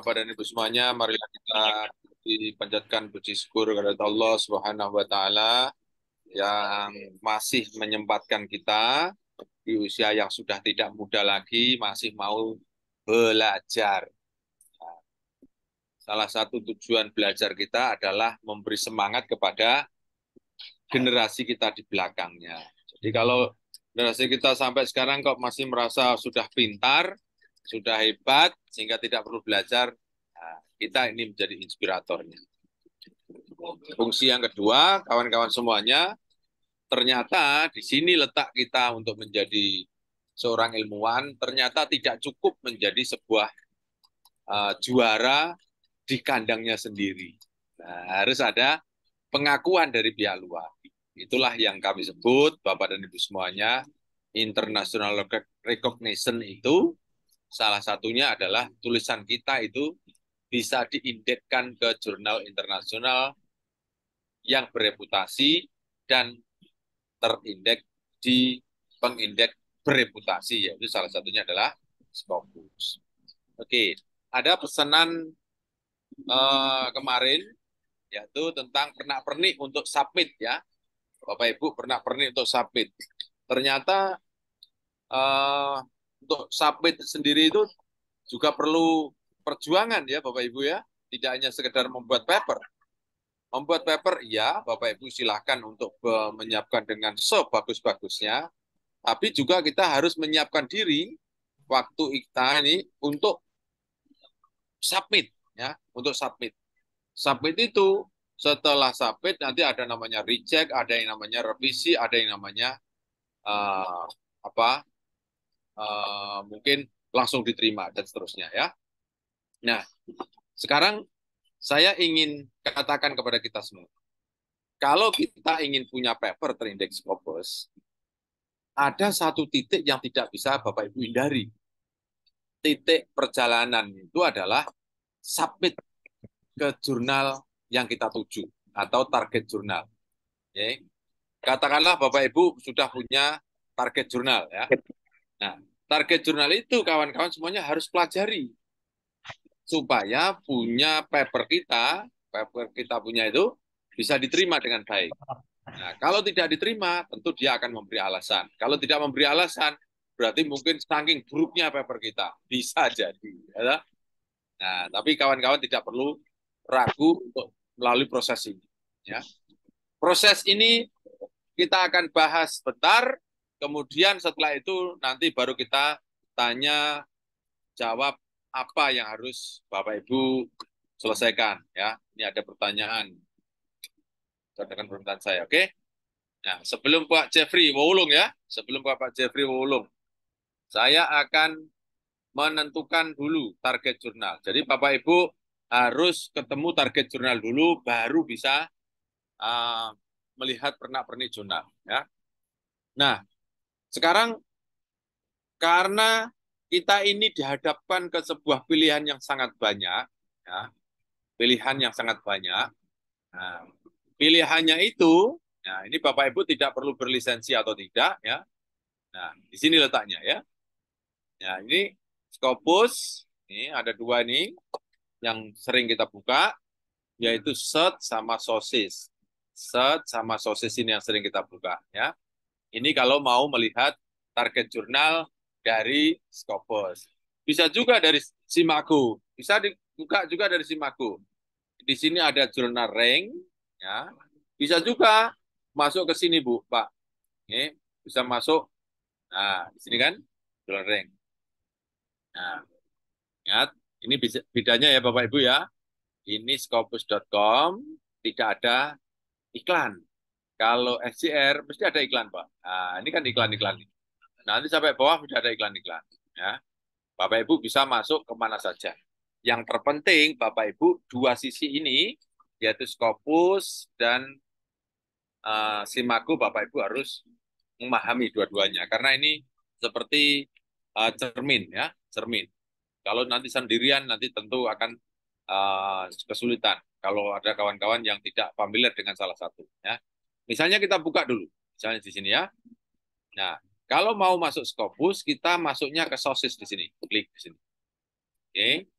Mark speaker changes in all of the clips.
Speaker 1: Bapak dan Ibu semuanya, marilah kita dipanjatkan puji syukur kepada Allah Subhanahu wa taala yang masih menyempatkan kita di usia yang sudah tidak muda lagi masih mau belajar. Salah satu tujuan belajar kita adalah memberi semangat kepada generasi kita di belakangnya. Jadi kalau generasi kita sampai sekarang kok masih merasa sudah pintar, sudah hebat, sehingga tidak perlu belajar, nah, kita ini menjadi inspiratornya. Fungsi yang kedua, kawan-kawan semuanya, ternyata di sini letak kita untuk menjadi seorang ilmuwan, ternyata tidak cukup menjadi sebuah juara di kandangnya sendiri. Nah, harus ada pengakuan dari pihak luar. Itulah yang kami sebut, Bapak dan Ibu semuanya, international recognition itu salah satunya adalah tulisan kita itu bisa diindekkan ke jurnal internasional yang bereputasi dan terindeks di pengindeks bereputasi, yaitu salah satunya adalah Scopus. Oke, ada pesanan kemarin yaitu tentang pernak-pernik untuk submit ya. Bapak Ibu pernak-pernik untuk submit. Ternyata untuk submit sendiri itu juga perlu perjuangan ya Bapak Ibu ya. Tidak hanya sekedar membuat paper. Membuat paper, iya Bapak Ibu silahkan untuk menyiapkan dengan sebagus-bagusnya. Tapi juga kita harus menyiapkan diri waktu kita ini untuk submit ya, untuk submit. Submit itu setelah submit nanti ada namanya reject, ada yang namanya revisi, ada yang namanya uh, apa mungkin langsung diterima dan seterusnya ya. Nah, sekarang saya ingin katakan kepada kita semua, kalau kita ingin punya paper terindeks Scopus, ada satu titik yang tidak bisa Bapak Ibu hindari. Titik perjalanan itu adalah submit ke jurnal yang kita tuju atau target jurnal. Ya. Katakanlah Bapak Ibu sudah punya target jurnal ya. Nah, target jurnal itu kawan-kawan semuanya harus pelajari supaya punya paper kita punya itu bisa diterima dengan baik. Nah, kalau tidak diterima, tentu dia akan memberi alasan. Kalau tidak memberi alasan, berarti mungkin saking buruknya paper kita. Bisa jadi. Ya. Nah, tapi kawan-kawan tidak perlu ragu untuk melalui proses ini. Ya. Proses ini kita akan bahas bentar, kemudian setelah itu nanti baru kita tanya jawab apa yang harus Bapak Ibu selesaikan ya. Ini ada pertanyaan. Katakan pertanyaan saya, oke? Nah, sebelum Pak Jeffrey Wowulung ya, sebelum Pak Jeffrey Wowulung, saya akan menentukan dulu target jurnal. Jadi Bapak Ibu harus ketemu target jurnal dulu, baru bisa melihat pernak-pernik jurnal ya. Nah, sekarang karena kita ini dihadapkan ke sebuah pilihan yang sangat banyak, ya, pilihan yang sangat banyak. Nah, pilihannya itu, nah ini Bapak Ibu tidak perlu berlisensi atau tidak, ya. Nah, di sini letaknya, ya. Nah, ini Scopus, ini ada dua nih yang sering kita buka, yaitu SEARCH sama SOSIS. SEARCH sama SOSIS ini yang sering kita buka, ya. Ini kalau mau melihat target jurnal dari Scopus. Bisa juga dari Simago. Bisa dibuka juga dari Simago. Di sini ada jurnal rank. Ya. Bisa juga masuk ke sini, Bu, Pak. Ini bisa masuk. Nah, di sini kan jurnal rank. Nah, ingat, ini bedanya ya Bapak Ibu ya. Ini scopus.com, tidak ada iklan. Kalau SCR mesti ada iklan, Pak. Nah, ini kan iklan-iklan. Nanti sampai bawah sudah ada iklan-iklan. Ya. Bapak Ibu bisa masuk kemana saja. Yang terpenting Bapak Ibu dua sisi ini, yaitu Scopus dan Simago, Bapak Ibu harus memahami dua-duanya. Karena ini seperti cermin, ya, cermin. Kalau nanti sendirian, nanti tentu akan kesulitan. Kalau ada kawan-kawan yang tidak familiar dengan salah satu. Ya. Misalnya kita buka dulu. Misalnya di sini ya. Nah, kalau mau masuk Scopus, kita masuknya ke sosis di sini. Klik di sini. Oke.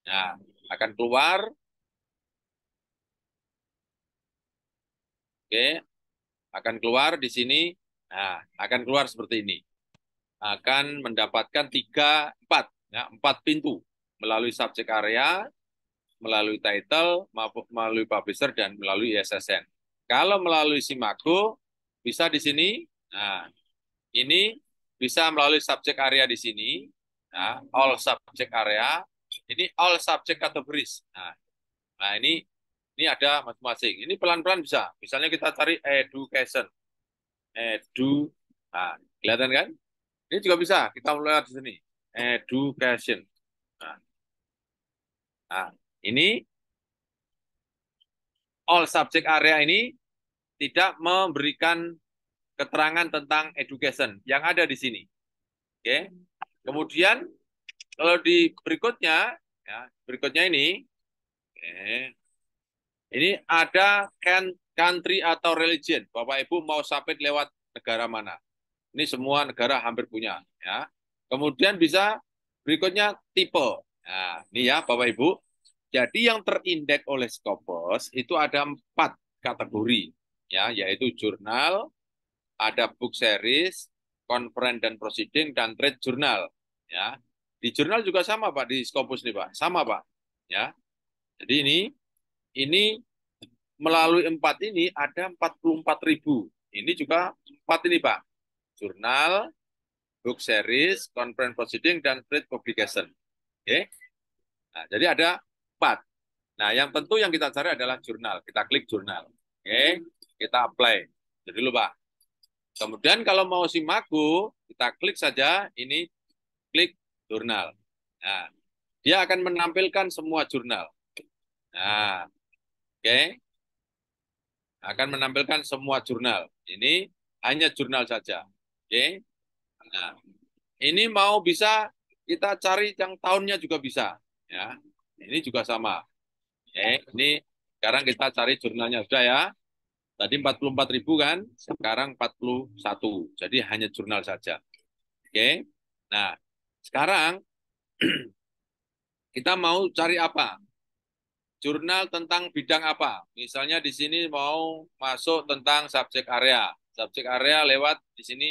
Speaker 1: Nah, akan keluar. Oke, akan keluar di sini. Nah, akan keluar seperti ini. Akan mendapatkan 3, 4, ya, 4 pintu melalui subject area, melalui title, melalui publisher, dan melalui ISSN. Kalau melalui Simago, bisa di sini. Nah, ini bisa melalui subject area di sini. Nah, all subject area. Ini all subject categories. Nah, ini ada masing-masing. Ini pelan-pelan bisa. Misalnya kita cari education, edu. Nah, kelihatan kan? Ini juga bisa. Kita mulai di sini. Education. Nah, nah, ini all subject area ini tidak memberikan keterangan tentang education yang ada di sini. Oke. Kemudian kalau di berikutnya, ya, berikutnya ini ada country atau religion. Bapak Ibu mau submit lewat negara mana? Ini semua negara hampir punya. Ya. Kemudian bisa berikutnya tipe. Nah, ini ya Bapak Ibu. Jadi yang terindeks oleh Scopus itu ada 4 kategori, ya, yaitu jurnal, ada book series, conference dan proceeding, dan trade journal. Ya, di jurnal juga sama Pak di Scopus nih Pak, sama Pak. Ya, jadi ini melalui 4 ini ada 44.000. Ini juga 4 ini Pak, jurnal, book series, conference proceeding, dan trade publication. Oke, nah, jadi ada 4. Nah, yang tentu yang kita cari adalah jurnal. Kita klik jurnal. Oke, kita apply. Jadi lupa. Kemudian kalau mau Simago, kita klik saja ini, klik jurnal. Nah, dia akan menampilkan semua jurnal. Nah, oke, akan menampilkan semua jurnal. Ini hanya jurnal saja. Oke. Nah, ini mau bisa kita cari yang tahunnya juga bisa. Ya, ini juga sama. Oke, ini sekarang kita cari jurnalnya sudah ya. Tadi 44.000 kan, sekarang 41. Jadi hanya jurnal saja. Oke. Nah, sekarang kita mau cari apa? Jurnal tentang bidang apa? Misalnya di sini mau masuk tentang subjek area. Subjek area lewat di sini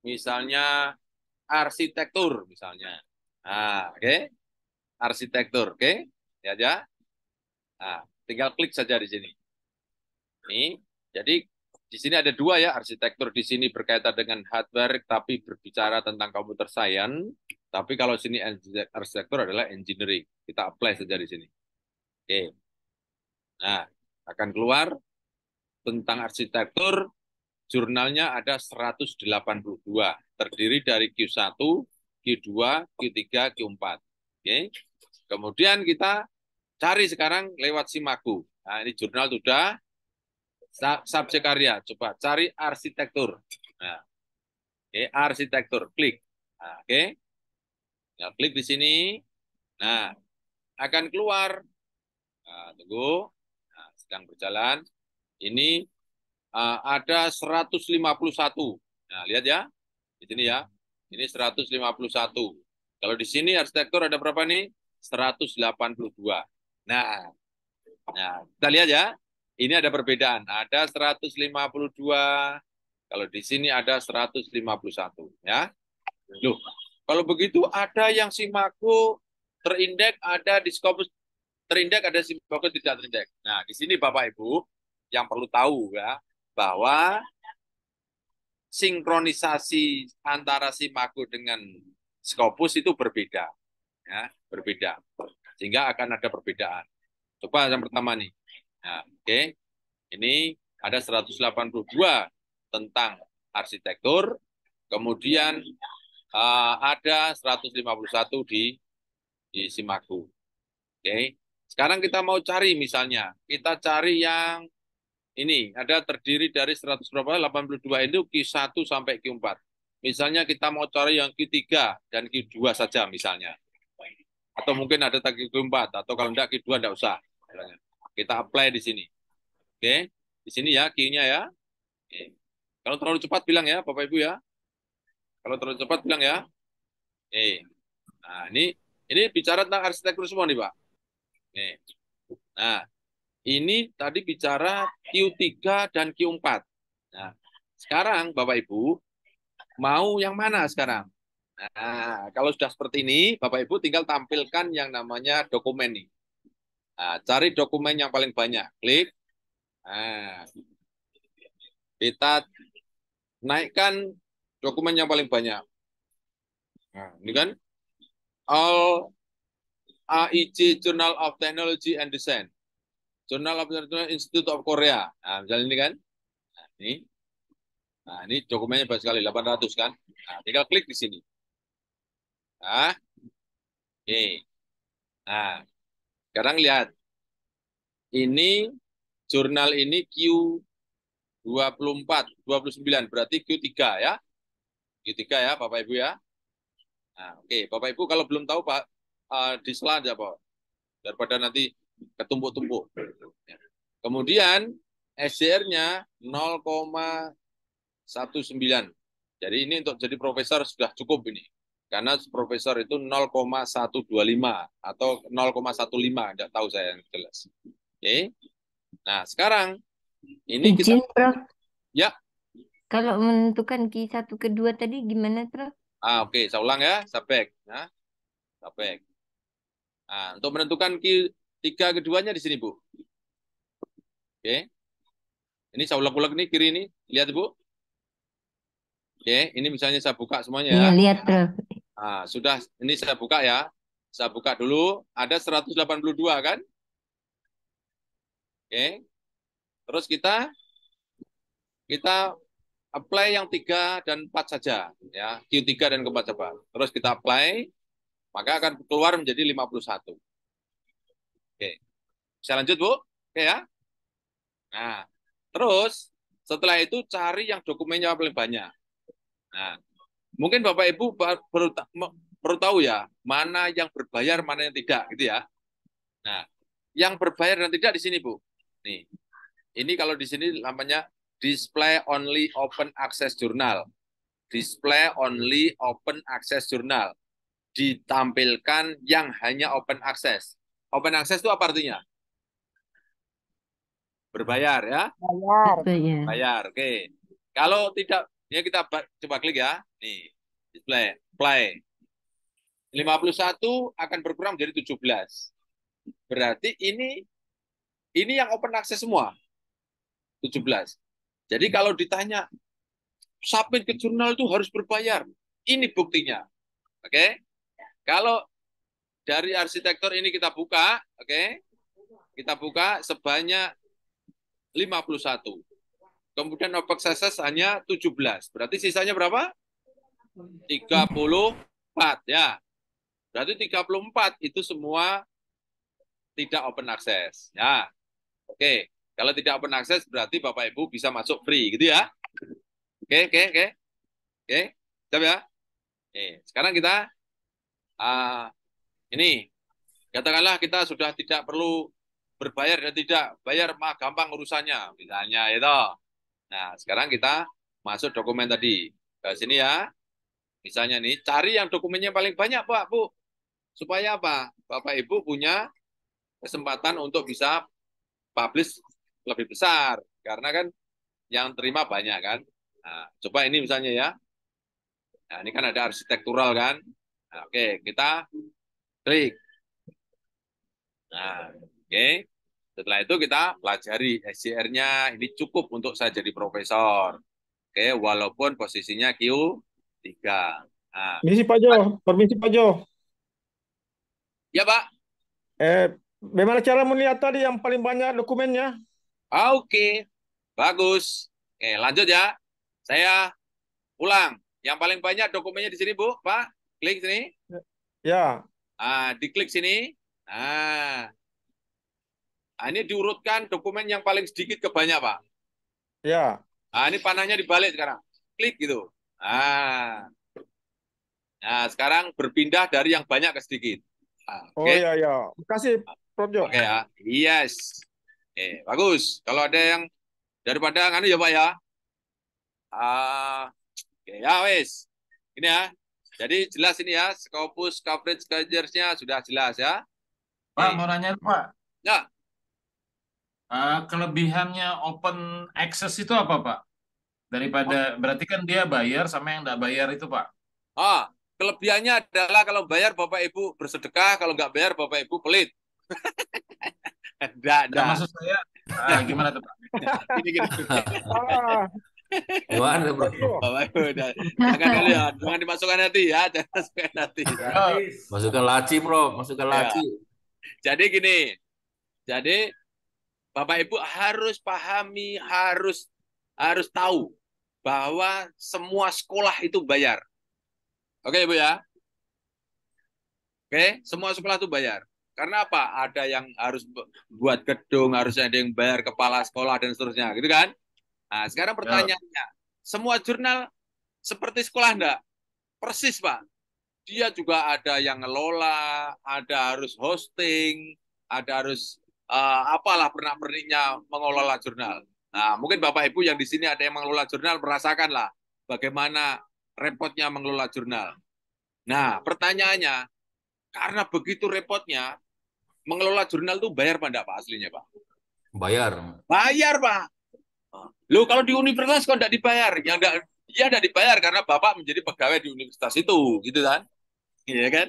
Speaker 1: misalnya arsitektur misalnya. Nah, oke. Arsitektur, oke. Ya aja. Nah, tinggal klik saja di sini. Ini, jadi di sini ada 2 ya, arsitektur di sini berkaitan dengan hardware, tapi berbicara tentang computer science. Tapi kalau sini arsitektur adalah engineering. Kita apply saja di sini. Oke. Nah, akan keluar tentang arsitektur, jurnalnya ada 182, terdiri dari Q1, Q2, Q3, Q4. Oke. Kemudian kita cari sekarang lewat Simago. Nah, ini jurnal sudah, subjek karya, coba cari arsitektur. Nah, oke, arsitektur, klik. Nah, oke, ya, klik di sini. Nah, akan keluar. Nah, tunggu. Nah, sedang berjalan. Ini ada 151. Nah, lihat ya. Di sini ya. Ini 151. Kalau di sini arsitektur ada berapa nih? 182. Nah, nah, kita lihat ya. Ini ada perbedaan. Ada 152. Kalau di sini ada 151. Ya. Loh, kalau begitu ada yang Simago terindeks, ada di Scopus terindeks, ada Simago tidak terindeks. Nah, di sini Bapak Ibu yang perlu tahu ya, bahwa sinkronisasi antara Simago dengan Scopus itu berbeda. Ya, berbeda. Sehingga akan ada perbedaan. Coba yang pertama nih. Nah, oke. Ini ada 182 tentang arsitektur, kemudian ada 151 di Simago. Oke. Sekarang kita mau cari misalnya, kita cari yang ini ada terdiri dari 182 itu Q1 sampai Q4. Misalnya kita mau cari yang Q3 dan Q2 saja misalnya. Atau mungkin ada Q4 atau kalau enggak Q2 enggak usah. Kita apply di sini. Oke. Di sini ya Q-nya ya. Oke. Kalau terlalu cepat bilang ya Bapak Ibu ya. Kalau terlalu cepat bilang ya. Nah, ini Ini bicara tentang arsitektur semua nih, Pak. Nih. Nah, ini tadi bicara Q3 dan Q4. Nah, sekarang Bapak Ibu mau yang mana sekarang? Nah, kalau sudah seperti ini, Bapak Ibu tinggal tampilkan yang namanya dokumen nih. Nah, cari dokumen yang paling banyak. Klik. Nah, kita naikkan dokumen yang paling banyak. Nah, ini kan All AIC Journal of Technology and Design. Journal of International Institute of Korea. Nah, misalnya ini kan. Nah, ini. Nah, ini dokumennya banyak sekali, 800 kan. Nah, tinggal klik di sini. Nah, oke. Nah, sekarang lihat. Ini jurnal ini Q24, 29, berarti Q3 ya. Q3 ya, Bapak Ibu ya. Nah, oke, Bapak Ibu kalau belum tahu Pak, di slide aja Pak. Daripada nanti ketumpuk-tumpuk. Kemudian SCR-nya 0,19. Jadi ini untuk jadi profesor sudah cukup ini. Karena profesor itu 0,125 atau 0,15, tidak tahu saya yang jelas. Oke. Nah, sekarang ini kita
Speaker 2: Izin, Prof.
Speaker 1: ya.
Speaker 2: Kalau menentukan Q1 kedua tadi gimana, Prof?
Speaker 1: Oke, saya ulang ya, saya back. Nah, saya back. Nah, untuk menentukan Q3 keduanya di sini, Bu. Oke. Ini saya ulang-ulang nih kiri ini. Lihat, Bu. Oke, ini misalnya saya buka semuanya
Speaker 2: Iya,
Speaker 1: ya.
Speaker 2: lihat, Prof.
Speaker 1: Nah, sudah ini saya buka ya. Saya buka dulu, ada 182 kan? Oke. Terus kita apply yang 3 dan 4 saja ya. Q3 dan keempat coba. Terus kita apply, maka akan keluar menjadi 51. Oke. Bisa lanjut, Bu? Oke ya. Nah, terus setelah itu cari yang dokumennya paling banyak. Nah, mungkin Bapak Ibu perlu tahu ya, mana yang berbayar, mana yang tidak, gitu ya. Nah, yang berbayar dan tidak di sini, Bu. Nih, ini kalau di sini namanya display only open access journal. Display only open access journal. Ditampilkan yang hanya open access. Open access itu apa artinya? Berbayar ya.
Speaker 3: Bayar.
Speaker 2: Berbayar.
Speaker 1: Bayar, oke. Kalau tidak, ya kita coba klik ya. Nih, display, play. 51 akan berkurang menjadi 17. Berarti ini yang open access semua, 17. Jadi kalau ditanya, submit ke jurnal itu harus berbayar. Ini buktinya. Oke. Kalau dari arsitektur ini kita buka, oke. Kita buka sebanyak 51. Kemudian open access hanya 17. Berarti sisanya berapa? 34 ya. Berarti 34 itu semua tidak open access. Ya, oke. Kalau tidak open access berarti Bapak Ibu bisa masuk free gitu ya. Oke, oke, oke. Oke, siap ya. Oke, sekarang kita ini katakanlah kita sudah tidak perlu berbayar dan tidak bayar mah gampang urusannya misalnya itu. Nah, sekarang kita masuk dokumen tadi. Ke sini ya. Misalnya nih, cari yang dokumennya paling banyak, Pak, Bu. Supaya apa? Bapak Ibu punya kesempatan untuk bisa publish lebih besar karena kan yang terima banyak kan. Nah, coba ini misalnya ya. Nah, ini kan ada arsitektural kan. Nah, oke, kita klik. Nah, oke. Setelah itu kita pelajari SCR-nya ini cukup untuk saya jadi profesor. Oke, walaupun posisinya Q3. Nah,
Speaker 3: Permisi Pak Jo, permisi Pak Jo.
Speaker 1: ya Pak.
Speaker 3: Bagaimana cara melihat tadi yang paling banyak dokumennya?
Speaker 1: Oke, bagus. Oke, lanjut ya. Saya ulang. Yang paling banyak dokumennya di sini, Bu, Pak. Klik sini.
Speaker 3: Ya,
Speaker 1: Diklik sini. Nah, ini diurutkan dokumen yang paling sedikit ke banyak, Pak.
Speaker 3: ya.
Speaker 1: Ini panahnya dibalik sekarang. Klik gitu. Nah, nah sekarang berpindah dari yang banyak ke sedikit.
Speaker 3: Oh
Speaker 1: Oke,
Speaker 3: ya ya. Makasih Prof Jo.
Speaker 1: oke ya. Yes. Oke, bagus. Kalau ada yang daripada nganu ya, Pak ya. Oke, ya wes. Ini ya. Jadi jelas ini ya, Scopus coverage charges-nya sudah jelas ya.
Speaker 4: Pak,
Speaker 1: Oke.
Speaker 4: mau nanya Pak,
Speaker 1: Ya,
Speaker 4: kelebihannya open access itu apa Pak? Daripada berarti kan dia bayar sama yang nggak bayar itu Pak.
Speaker 1: kelebihannya adalah kalau bayar Bapak Ibu bersedekah, kalau nggak bayar Bapak Ibu pelit.
Speaker 4: Nah,
Speaker 1: Enggak.
Speaker 4: maksud saya gimana tuh Pak?
Speaker 1: Gini.
Speaker 3: Ah,
Speaker 5: Gimana bro?
Speaker 1: Bapak Ibu, jangan kalian, jangan dimasukkan hati ya, jangan dimasukkan hati.
Speaker 5: Masukkan laci bro, masukkan
Speaker 1: Ya.
Speaker 5: laci.
Speaker 1: Jadi gini, jadi Bapak Ibu harus pahami, harus tahu bahwa semua sekolah itu bayar. Oke Ibu ya? Oke, semua sekolah itu bayar. Karena apa? Ada yang harus buat gedung, harus ada yang bayar kepala sekolah dan seterusnya, gitu kan? Nah, sekarang pertanyaannya, semua jurnal seperti sekolah enggak? Persis, Pak. Dia juga ada yang ngelola, ada harus hosting, ada harus apalah pernak-perniknya mengelola jurnal. Nah, mungkin Bapak Ibu yang di sini ada yang mengelola jurnal, merasakanlah bagaimana repotnya mengelola jurnal. Nah, pertanyaannya, karena begitu repotnya, mengelola jurnal itu bayar apa enggak, Pak, aslinya, Pak?
Speaker 5: Bayar.
Speaker 1: Bayar, Pak. Loh, kalau di universitas kok enggak dibayar? Ya enggak dibayar karena Bapak menjadi pegawai di universitas itu, gitu kan? Iya kan?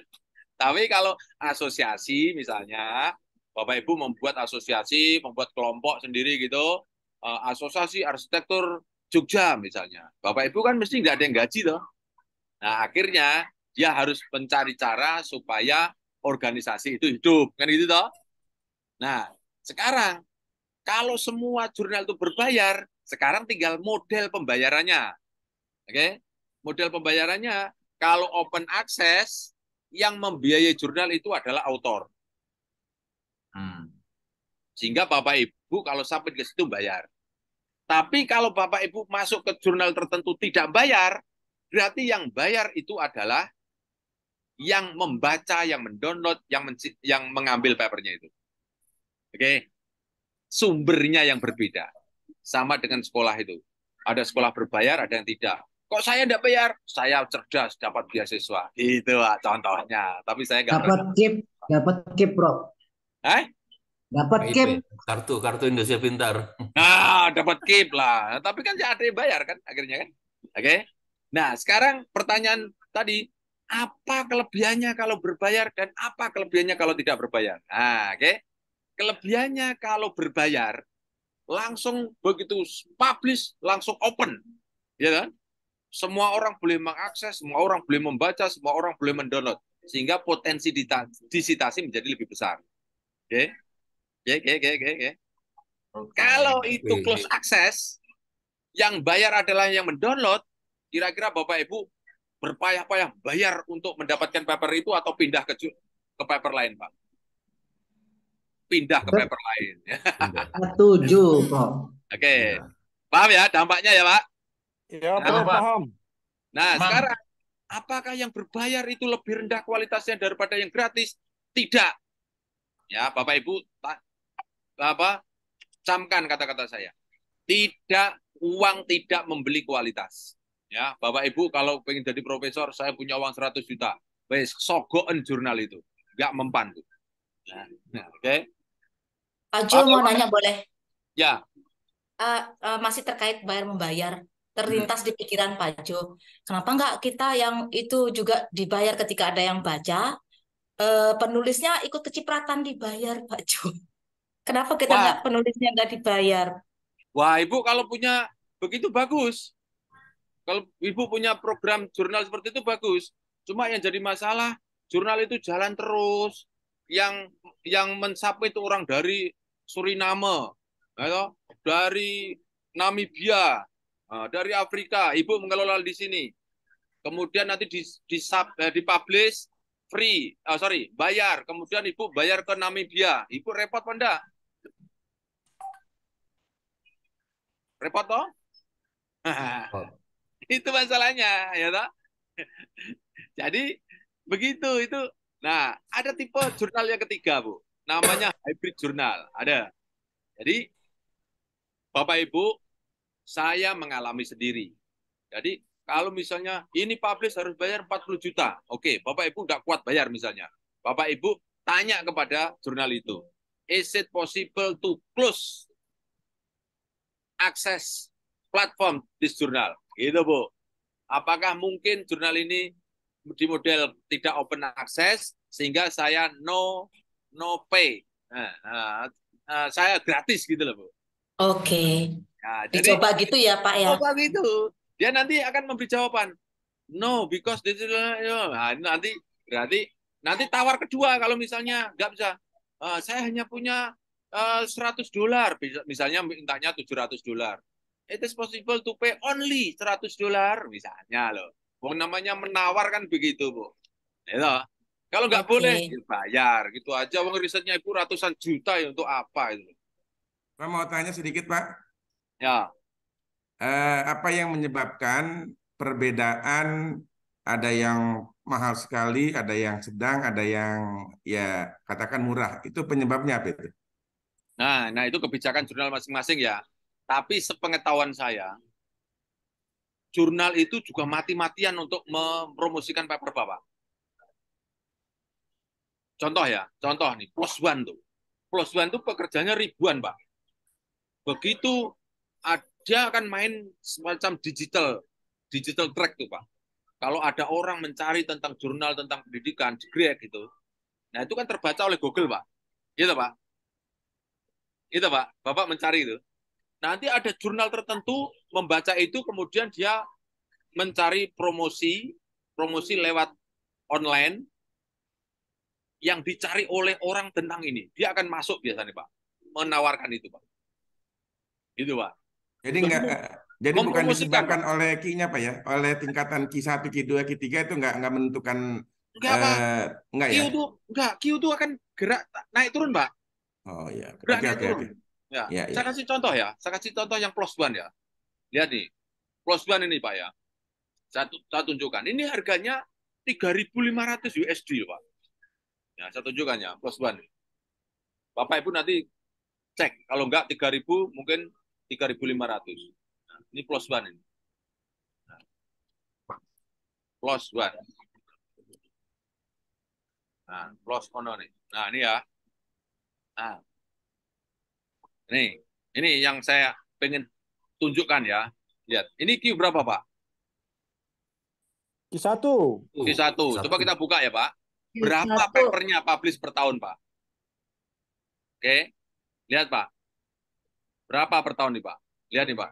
Speaker 1: Tapi kalau asosiasi misalnya, Bapak Ibu membuat asosiasi, membuat kelompok sendiri gitu, asosiasi arsitektur Jogja misalnya. Bapak Ibu kan mesti nggak ada yang gaji toh. Nah, akhirnya dia harus mencari cara supaya organisasi itu hidup, kan gitu toh. Nah, sekarang kalau semua jurnal itu berbayar, sekarang tinggal model pembayarannya. Oke? Model pembayarannya kalau open access yang membiayai jurnal itu adalah autor. Sehingga Bapak Ibu kalau sampai ke situ bayar. Tapi kalau Bapak Ibu masuk ke jurnal tertentu tidak bayar, berarti yang bayar itu adalah yang membaca, yang mendownload, yang mengambil papernya itu. Oke, sumbernya yang berbeda. Sama dengan sekolah itu. Ada sekolah berbayar, ada yang tidak. Kok saya tidak bayar? Saya cerdas, dapat beasiswa. Itu Pak, contohnya. Tapi saya nggak
Speaker 6: dapat KIP, Bro. Dapat KIP.
Speaker 5: Kartu Indonesia Pintar.
Speaker 1: Nah, dapat KIP lah. Tapi kan ada yang bayar kan akhirnya kan. Oke. Nah, sekarang pertanyaan tadi, apa kelebihannya kalau berbayar dan apa kelebihannya kalau tidak berbayar? Nah, oke. Kelebihannya kalau berbayar langsung begitu publish langsung open. Ya kan? Semua orang boleh mengakses, semua orang boleh membaca, semua orang boleh mendownload sehingga potensi disitasi menjadi lebih besar. Oke. Oke. Kalau itu close access, yang bayar adalah yang mendownload, kira-kira Bapak Ibu berpayah-payah bayar untuk mendapatkan paper itu atau pindah ke paper lain, Pak? Pindah ke paper lain.
Speaker 6: Setuju, Bro.
Speaker 1: Oke. Paham ya dampaknya ya, Pak?
Speaker 3: Ya, Bro, paham.
Speaker 1: Nah, sekarang apakah yang berbayar itu lebih rendah kualitasnya daripada yang gratis? Tidak. Ya, Bapak Ibu camkan kata-kata saya. Uang tidak membeli kualitas. Ya, Bapak Ibu kalau pengen jadi profesor, saya punya uang 100 juta. Wes, sogoen jurnal itu. Enggak mempan tuh. Nah, oke.
Speaker 7: Pak Jo mau nanya boleh?
Speaker 1: Ya.
Speaker 7: Masih terkait bayar membayar. Terlintas di pikiran Pak Jo. Kenapa enggak kita yang itu juga dibayar ketika ada yang baca? Penulisnya ikut kecipratan dibayar, Pak Jo. Kenapa kita nggak penulisnya nggak dibayar?
Speaker 1: Wah, Ibu kalau punya begitu bagus. Kalau Ibu punya program jurnal seperti itu bagus. Cuma yang jadi masalah, jurnal itu jalan terus. Yang mensubmit itu orang dari Suriname, dari Namibia, dari Afrika. Ibu mengelola di sini. Kemudian nanti dipublish free, bayar. Kemudian Ibu bayar ke Namibia. Ibu repot apa enggak? Repot toh? Itu masalahnya, ya toh? Jadi begitu itu. Nah, ada tipe jurnal yang ketiga, Bu. Namanya hybrid jurnal. Ada. Jadi Bapak Ibu, saya mengalami sendiri. Jadi Kalau misalnya ini publish harus bayar 40 juta. Oke, Bapak Ibu nggak kuat bayar misalnya. Bapak Ibu tanya kepada jurnal itu. Is it possible to close access platform this journal? Gitu, Bu. Apakah mungkin jurnal ini di model tidak open access sehingga saya no pay. Saya gratis gitu loh, Bu.
Speaker 7: Oke.
Speaker 1: Nah, jadi
Speaker 7: Dicoba gitu ya, Pak ya.
Speaker 1: coba gitu. Dia nanti akan memberi jawaban. No, because this is nah, nanti berarti nanti tawar kedua kalau misalnya nggak bisa. Saya hanya punya $100, misalnya mintanya $700. It is possible to pay only $100 misalnya loh. Wong namanya menawar kan begitu, Bu. Ya, kalau nggak boleh bayar gitu aja. Wong risetnya itu ratusan juta ya untuk apa itu?
Speaker 8: Saya mau tanya sedikit, Pak.
Speaker 1: Ya.
Speaker 8: Apa yang menyebabkan perbedaan ada yang mahal sekali, ada yang sedang, ada yang ya katakan murah. Itu penyebabnya apa itu?
Speaker 1: Nah itu kebijakan jurnal masing-masing ya. Tapi sepengetahuan saya, jurnal itu juga mati-matian untuk mempromosikan paper Bapak. Contoh ya, contoh nih, PLOS ONE tuh. PLOS ONE tuh pekerjanya ribuan, Pak. Begitu dia akan main semacam digital track tuh, Pak. Kalau ada orang mencari tentang jurnal tentang pendidikan di Greg gitu, nah itu kan terbaca oleh Google, Pak. Gitu, Pak. Gitu, Pak. Bapak mencari itu. Nanti ada jurnal tertentu membaca itu, kemudian dia mencari promosi lewat online yang dicari oleh orang tentang ini. Dia akan masuk biasanya, Pak. Menawarkan itu, Pak. Gitu, Pak.
Speaker 8: Jadi bukan disebabkan Pak oleh Q-nya, Pak ya? Oleh tingkatan Q1, Q2, Q3 itu nggak menentukan.
Speaker 1: Enggak, Pak.
Speaker 8: Enggak ya?
Speaker 1: Q itu akan gerak naik turun, Pak.
Speaker 8: Oh iya.
Speaker 1: Gerak naik turun.
Speaker 8: Ya.
Speaker 1: Saya kasih contoh ya. Saya kasih contoh yang PLOS ONE ya. Lihat nih. PLOS ONE ini, Pak ya. Saya tunjukkan. Ini harganya 3.500 USD, Pak. Ya, saya tunjukkan ya, PLOS ONE. Bapak Ibu nanti cek. Kalau enggak 3.000, mungkin 3.500. Nah, ini PLOS ONE ini. Nah, PLOS ONE. Nah, PLOS ONE nih. Nah, ini ya. Nah, ini yang saya pengen tunjukkan ya. Lihat, ini Q berapa, Pak?
Speaker 3: Q1.
Speaker 1: Q1. Coba kita buka ya, Pak. Berapa papernya publish per tahun, Pak? Oke. Lihat, Pak. Berapa per tahun nih, Pak? Lihat nih, Pak.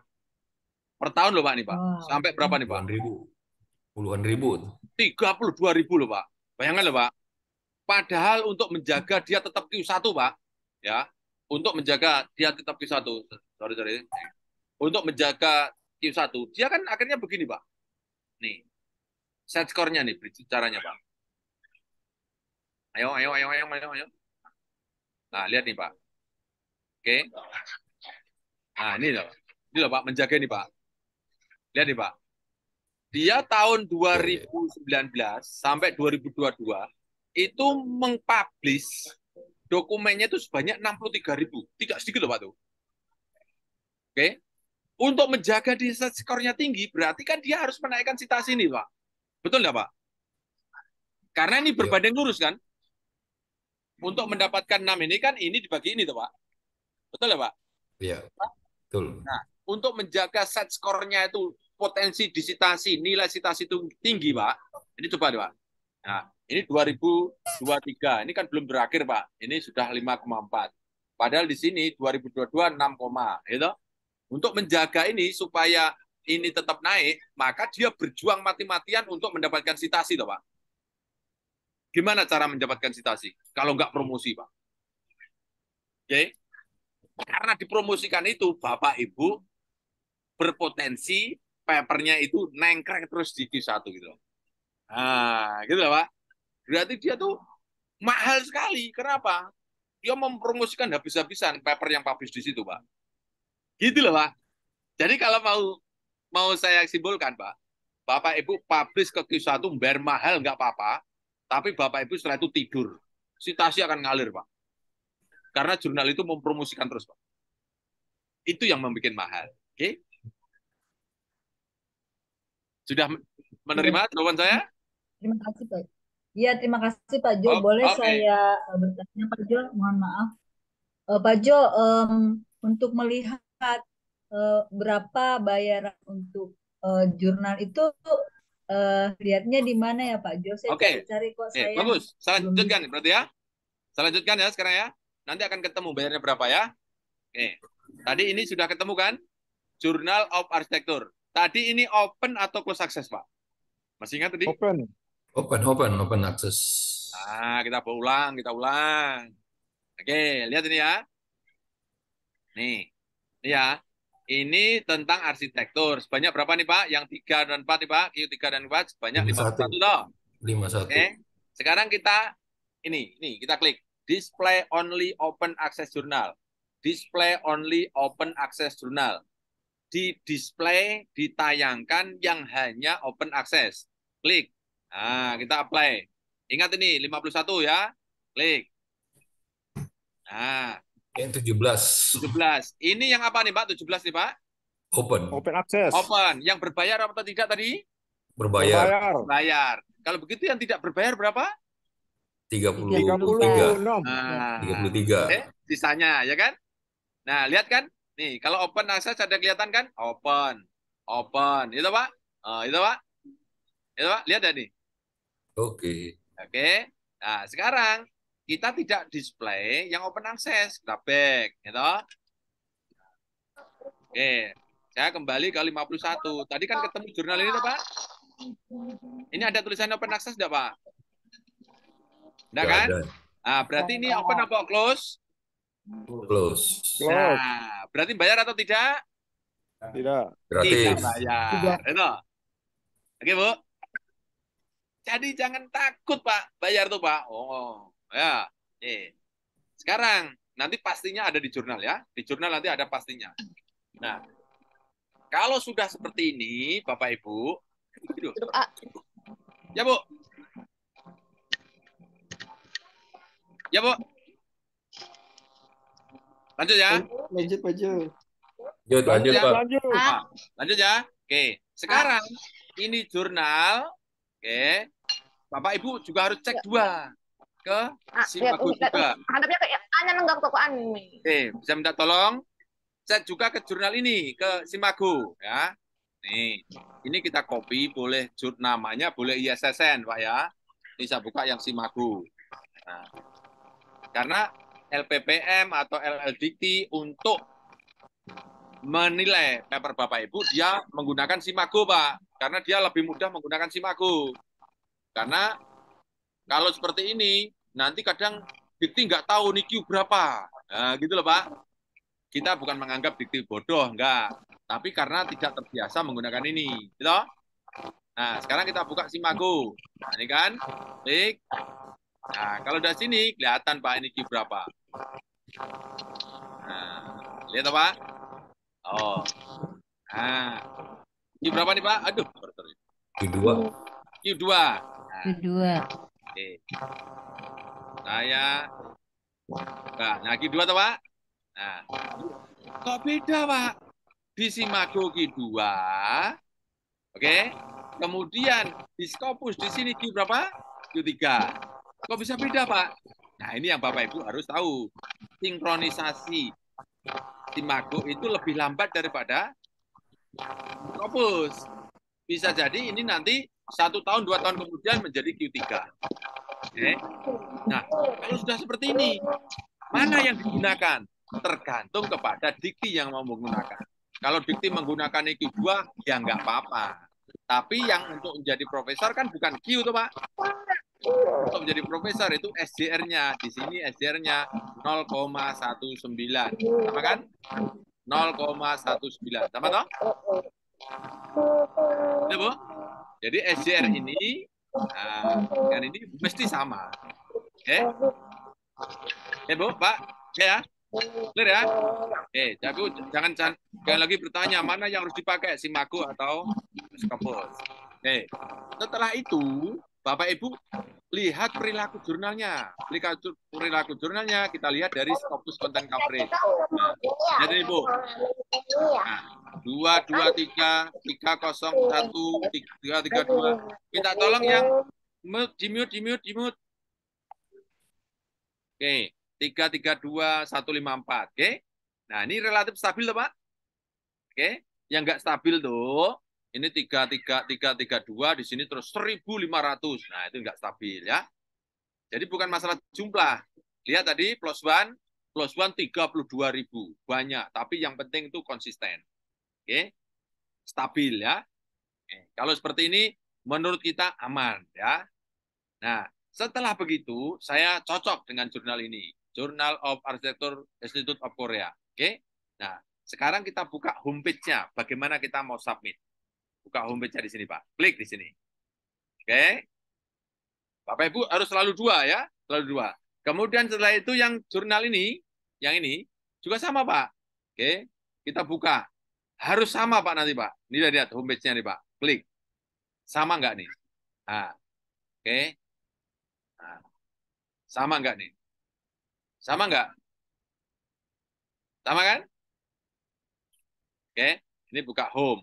Speaker 1: Per tahun loh, Pak, nih, Pak. Sampai berapa nih, Pak?
Speaker 5: Puluhan ribu.
Speaker 1: 32.000 loh, Pak. Bayangkan loh, Pak. Padahal untuk menjaga dia tetap Q1, Pak. Ya. Untuk menjaga dia tetap Q1. Sorry. Untuk menjaga Q1, dia kan akhirnya begini, Pak. Nih. Set score-nya nih, caranya, Pak. Ayo. Nah, lihat nih, Pak. Oke. Nah, ini loh, Pak, menjaga ini, Pak. Lihat nih, Pak. Dia tahun 2019 sampai 2022 itu mengpublish dokumennya itu sebanyak 63.000. Tidak sedikit loh, Pak, tuh. Oke. Untuk menjaga di skornya tinggi, berarti kan dia harus menaikkan citasi ini, Pak. Betul nggak, Pak? Karena ini berbanding lurus, kan? Untuk mendapatkan 6 ini kan ini dibagi ini, tuh, Pak. Betul ya, Pak?
Speaker 5: Iya, betul.
Speaker 1: Nah, untuk menjaga set skornya itu potensi disitasi, nilai citasi itu tinggi, Pak. Ini coba, Pak. Nah, ini 2023. Ini kan belum berakhir, Pak. Ini sudah 5,4. Padahal di sini 2022 6, gitu. Untuk menjaga ini supaya ini tetap naik, maka dia berjuang mati-matian untuk mendapatkan citasi, toh, Pak. Gimana cara mendapatkan citasi? Kalau nggak promosi, Pak. Oke? Karena dipromosikan itu, Bapak Ibu berpotensi papernya itu nengkrek terus di Q1 gitu. Nah, gitu loh, Pak. Berarti dia tuh mahal sekali. Kenapa? Dia mempromosikan habis-habisan paper yang publish di situ, Pak. Gitu loh, Pak. Jadi kalau mau saya simpulkan, Pak, Bapak Ibu publish ke Q1 bayar mahal nggak apa-apa, tapi Bapak Ibu setelah itu tidur. Citasi akan ngalir, Pak. Karena jurnal itu mempromosikan terus, Pak. Itu yang membuat mahal. Oke? Sudah menerima jawaban saya?
Speaker 9: Terima kasih Pak. Iya, terima kasih Pak Jo. Boleh
Speaker 1: Oke.
Speaker 9: saya bertanya Pak Jo? Mohon maaf. Pak Jo, untuk melihat berapa bayaran untuk jurnal itu lihatnya di mana ya Pak Jo? Saya
Speaker 1: Oke.
Speaker 9: cari-cari kok saya
Speaker 1: Bagus. Saya
Speaker 9: belum
Speaker 1: lanjutkan
Speaker 9: bisa.
Speaker 1: berarti ya. Saya lanjutkan ya sekarang ya. Nanti akan ketemu bayarnya berapa ya. Oke. Tadi ini sudah ketemu kan? Journal of Architecture. Tadi ini open atau close access, Pak? Masih ingat tadi?
Speaker 3: Open.
Speaker 5: Open access.
Speaker 1: Nah, kita ulang. Oke, lihat ini ya. Nih, ini ya. Ini tentang arsitektur. Sebanyak berapa nih, Pak? Yang 3 dan 4 nih, Pak. Q3 dan 4 sebanyak 51 toh.
Speaker 5: 51.
Speaker 1: Oke. Sekarang kita ini kita klik display only open access journal. Display only open access journal. Di display, ditayangkan yang hanya open access. Klik. Nah, kita apply. Ingat ini 51 ya. Klik. Nah,
Speaker 5: Yang 17.
Speaker 1: 17. Ini yang apa nih, Pak? 17 nih, Pak?
Speaker 5: Open.
Speaker 3: Open access.
Speaker 1: Open. Yang berbayar apa tidak tadi?
Speaker 5: Berbayar.
Speaker 1: Berbayar. Kalau begitu yang tidak berbayar berapa?
Speaker 5: 33.
Speaker 3: 36.
Speaker 1: Nah,
Speaker 5: 33.
Speaker 1: sisanya ya kan? Nah, lihat kan? Nih, kalau open access ada kelihatan kan? Open. Itu, Pak? Itu, Pak? Itu, Pak? Lihat ya nih.
Speaker 5: Oke.
Speaker 1: Oke. Nah, sekarang kita tidak display yang open access. Kita back, gitu. Oke. Saya kembali ke 51. Tadi kan ketemu jurnal ini, Pak? Ini ada tulisan open access enggak, Pak? Enggak kan?
Speaker 5: Ada.
Speaker 1: Nah, berarti ini open apa close?
Speaker 5: Close.
Speaker 1: Nah, berarti bayar atau tidak?
Speaker 3: Tidak.
Speaker 5: Gratis.
Speaker 1: Tidak bayar. Itu. Oke, Bu. Jadi jangan takut, Pak. Bayar tuh, Pak. Oh, ya. Sekarang, nanti pastinya ada di jurnal ya. Di jurnal nanti ada pastinya. Nah, kalau sudah seperti ini, Bapak Ibu. Ya, Bu. Ya, Bu. Lanjut ya.
Speaker 3: Lanjut, Pak Jo.
Speaker 5: Lanjut,
Speaker 1: ya.
Speaker 5: Pak.
Speaker 1: Lanjut ya. Oke. Sekarang ini jurnal. Oke. Bapak Ibu juga harus cek dua ke Simago juga.
Speaker 10: Hadapnya kayak hanya nenggak tokoan nih.
Speaker 1: Oke, bisa minta tolong cek juga ke jurnal ini ke Simago ya. Nih, ini kita copy, boleh namanya boleh ISSN, Pak ya. Ini saya buka yang Simago. Nah, karena LPPM atau LLDikti untuk menilai paper Bapak Ibu, dia menggunakan Simago, Pak. Karena dia lebih mudah menggunakan Simago. Karena kalau seperti ini, nanti kadang dikti nggak tahu nih Q berapa. Nah, gitu loh, Pak. Kita bukan menganggap dikti bodoh, enggak. Tapi karena tidak terbiasa menggunakan ini. Gitu? Nah, sekarang kita buka Simago. Nah, ini kan. Klik. Nah, kalau dari sini, kelihatan, Pak, ini Q berapa. Nah, lihat, Pak. Oh. Nah, Q berapa nih, Pak? Aduh,
Speaker 5: Q2.
Speaker 1: Q2.
Speaker 2: Kedua.
Speaker 1: Oke. Saya. Nah, Q2 tuh, Pak. Nah, kok beda, Pak? Di Simago Q2. Oke. Kemudian di Scopus di sini Q berapa? Q3. Kok bisa beda, Pak? Nah, ini yang Bapak Ibu harus tahu. Sinkronisasi Simago itu lebih lambat daripada Scopus. Bisa jadi ini nanti 1 tahun, 2 tahun kemudian menjadi Q3. Oke. Nah, kalau sudah seperti ini, mana yang digunakan? Tergantung kepada dikti yang mau menggunakan. Kalau dikti menggunakan Q2, ya nggak apa-apa. Tapi yang untuk menjadi profesor kan bukan Q, tuh, Pak. Untuk menjadi profesor itu SDR-nya. Di sini SDR-nya 0,19. Sama kan? 0,19. Sama toh? Ya, Bu? Jadi SDR ini, dengan ini mesti sama. Oke? Ya, Bu, Pak? Ya? Clear ya? Oke, tapi jangan lagi bertanya mana yang harus dipakai, Simago atau Scopus. Oke. Setelah itu, Bapak Ibu lihat perilaku jurnalnya. Perilaku jurnalnya kita lihat dari Scopus Content Coverage. Nah, jadi Ibu. Nah, 223 301 332. Minta tolong yang di mute. Oke, 332 154. Oke. Nah, ini relatif stabil loh, Pak. Oke, yang nggak stabil tuh, ini 33332 di sini terus 1500. Nah, itu nggak stabil ya. Jadi bukan masalah jumlah. Lihat tadi plus one 32.000. Banyak, tapi yang penting itu konsisten. Oke. Stabil ya. Oke. Kalau seperti ini menurut kita aman ya. Nah, setelah begitu saya cocok dengan jurnal ini, Journal of Architecture Institute of Korea. Oke. Nah, sekarang kita buka homepage-nya. Bagaimana kita mau submit? Buka homepage-nya di sini, Pak. Klik di sini. Oke. Bapak Ibu harus selalu dua ya, selalu dua. Kemudian setelah itu yang jurnal ini, yang ini juga sama, Pak. Oke. Kita buka. Harus sama, Pak, nanti, Pak. Ini lihat homepage-nya nih, Pak. Klik. Sama nggak nih? Nah. Oke. Nah. Sama nggak nih? Sama nggak? Sama kan? Oke. Ini buka home.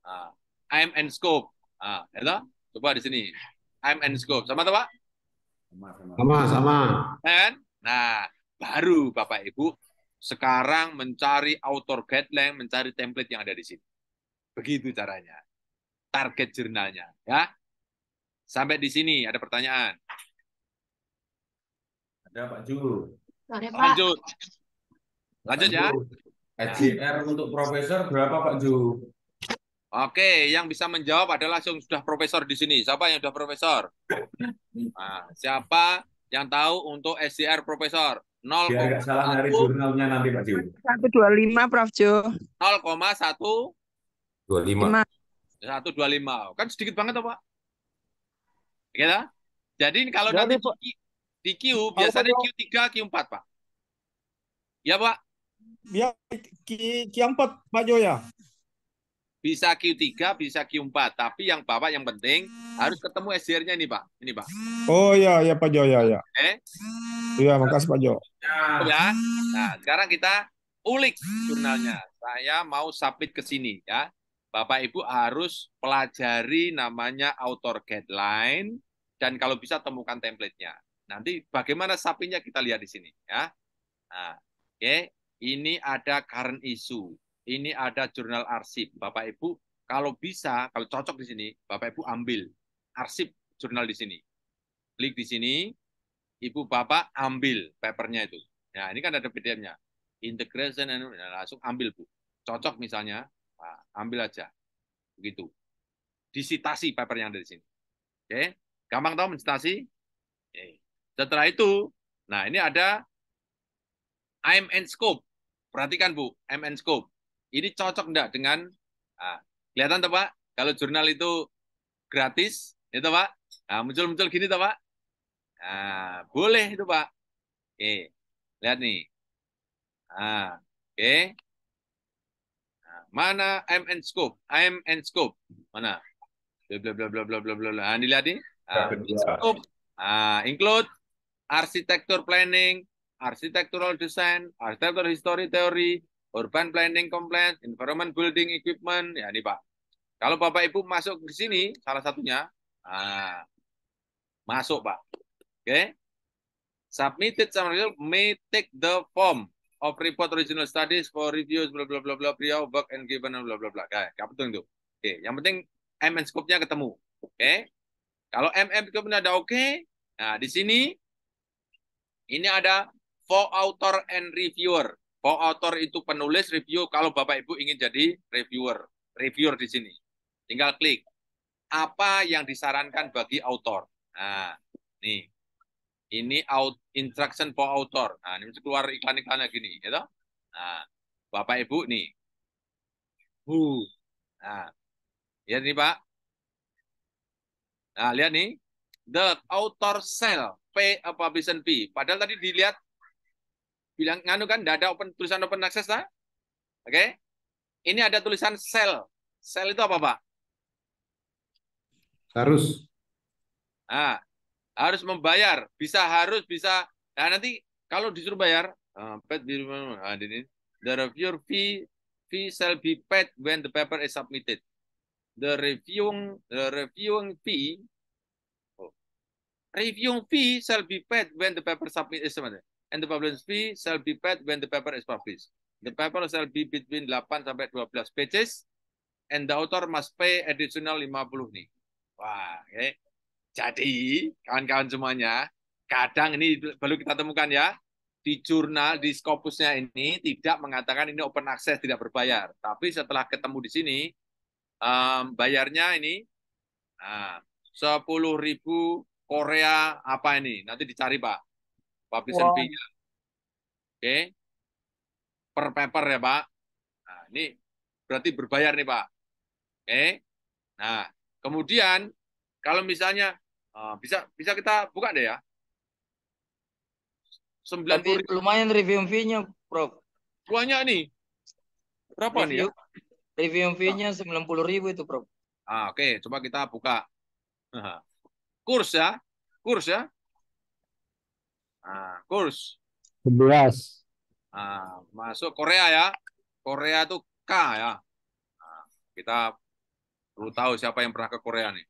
Speaker 1: Nah. I'm and scope. Nah, itu? Coba di sini. I'm and scope. Sama tuh, Pak?
Speaker 5: Sama.
Speaker 1: Kan? Nah, baru Bapak Ibu sekarang mencari author guideline, mencari template yang ada di sini. Begitu caranya. Target jurnalnya, ya. Sampai di sini ada pertanyaan.
Speaker 11: Ada Pak Ju.
Speaker 1: Lanjut. Lanjut ya.
Speaker 11: SJR untuk profesor berapa Pak Ju?
Speaker 1: Oke, yang bisa menjawab adalah yang sudah profesor di sini. Siapa yang sudah profesor? Nah, siapa yang tahu untuk SJR profesor?
Speaker 11: Biar nggak salah dari jurnalnya nanti Pak Ju.
Speaker 12: 125 Prof Jo.
Speaker 1: 0,1
Speaker 5: 25.
Speaker 1: 125. Kan sedikit banget toh, Pak? Gitu? Jadi kalau nanti di Q biasanya Q3, Q4, Pak. Ya, Pak?
Speaker 3: Ya, Q4, Pak Joya.
Speaker 1: Bisa Q3, bisa Q4. Tapi yang Bapak yang penting harus ketemu SDR-nya ini, Pak. Ini, Pak.
Speaker 3: Oh iya, ya Pak Jo, ya.
Speaker 1: Oke.
Speaker 3: Iya, makasih Pak Jo.
Speaker 1: Ya. Nah, sekarang kita ulik jurnalnya. Saya mau submit ke sini, ya. Bapak Ibu harus pelajari namanya author guideline dan kalau bisa temukan template-nya. Nanti bagaimana submit-nya kita lihat di sini, ya. Nah, oke. Ini ada current issue. Ini ada jurnal arsip. Bapak Ibu, kalau bisa, kalau cocok di sini, Bapak Ibu ambil arsip jurnal di sini. Klik di sini, Ibu Bapak ambil papernya itu. Nah, ini kan ada PDF-nya. Integration, langsung ambil, Bu. Cocok misalnya, nah, ambil aja. Begitu. Disitasi paper yang ada di sini. Oke, gampang tahu mensitasi? Oke. Setelah itu, nah ini ada aim and scope. Perhatikan, Bu, aim and scope. Ini cocok enggak dengan, nah, kelihatan tuh Pak, kalau jurnal itu gratis, itu Pak, nah, muncul-muncul gini tuh Pak, nah, boleh itu Pak. Oke, lihat nih, nah, oke, nah, mana aim and scope, mana, bla bla bla bla bla bla, nah, dilihat nih, nah, scope, nah, include architecture planning, architectural design, architectural history theory, urban planning compliance, environment building equipment, ya ini Pak. Kalau Bapak Ibu masuk ke sini, salah satunya, nah, masuk Pak. Oke. Submitted summary may take the form of report original studies for reviews, bla bla bla bla, prior work and given, bla bla bla. Kayak betul itu. Oke. Yang penting MM scope-nya ketemu. Oke. Kalau MM scope-nya ada oke, nah di sini ini ada for author and reviewer. Co-author itu penulis, review kalau Bapak Ibu ingin jadi reviewer di sini. Tinggal klik apa yang disarankan bagi author. Nah, nih. Ini instruction for author. Nah, ini keluar iklan-iklannya gini, gitu. Nah, Bapak Ibu nih. Nah, lihat nih, Pak. Nah, lihat nih. The author shall pay a publication fee. Padahal tadi dilihat bilang nganu kan enggak ada tulisan open access lah. Oke. Ini ada tulisan sell. Sell itu apa, Pak?
Speaker 5: Harus.
Speaker 1: Nah, harus membayar. Harus bisa. Nah, nanti kalau disuruh bayar, the reviewer fee fee shall be paid when the paper is submitted. The reviewing fee shall be paid when the paper is submitted, and the publishing fee shall be paid when the paper is published. The paper shall be between 8 sampai 12 pages, and the author must pay additional 50 nih. Wah, okay. Jadi kawan-kawan semuanya, kadang ini baru kita temukan ya, di jurnal, di Scopusnya ini tidak mengatakan ini open access, tidak berbayar. Tapi setelah ketemu di sini, bayarnya ini 10.000 Korea apa ini? Nanti dicari Pak, publication fee-nya. Oke, per paper ya Pak. Nah, ini berarti berbayar nih Pak. Oke, nah kemudian kalau misalnya bisa kita buka deh ya. 90.000.
Speaker 13: Tapi lumayan review fee-nya, Prof.
Speaker 1: Banyak nih. Berapa nih ya?
Speaker 13: Review fee-nya 90.000 itu, Prof.
Speaker 1: Oke, coba kita buka. Kurs ya. Kurs.
Speaker 3: 11.
Speaker 1: Masuk Korea ya. Korea itu K ya. Kita perlu tahu siapa yang pernah ke Korea nih.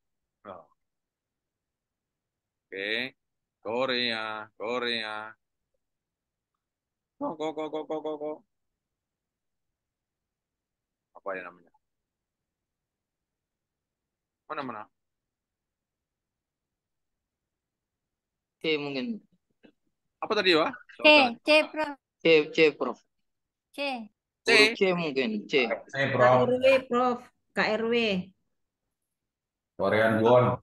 Speaker 1: Oke. Korea. Kok. Apa ya namanya? Mana?
Speaker 13: C mungkin.
Speaker 1: Apa tadi, Wak?
Speaker 2: C, Prof.
Speaker 13: C, Prof.
Speaker 2: C.
Speaker 13: C mungkin, C.
Speaker 11: Prof.
Speaker 14: KRW, Prof. KRW.
Speaker 11: Korean won.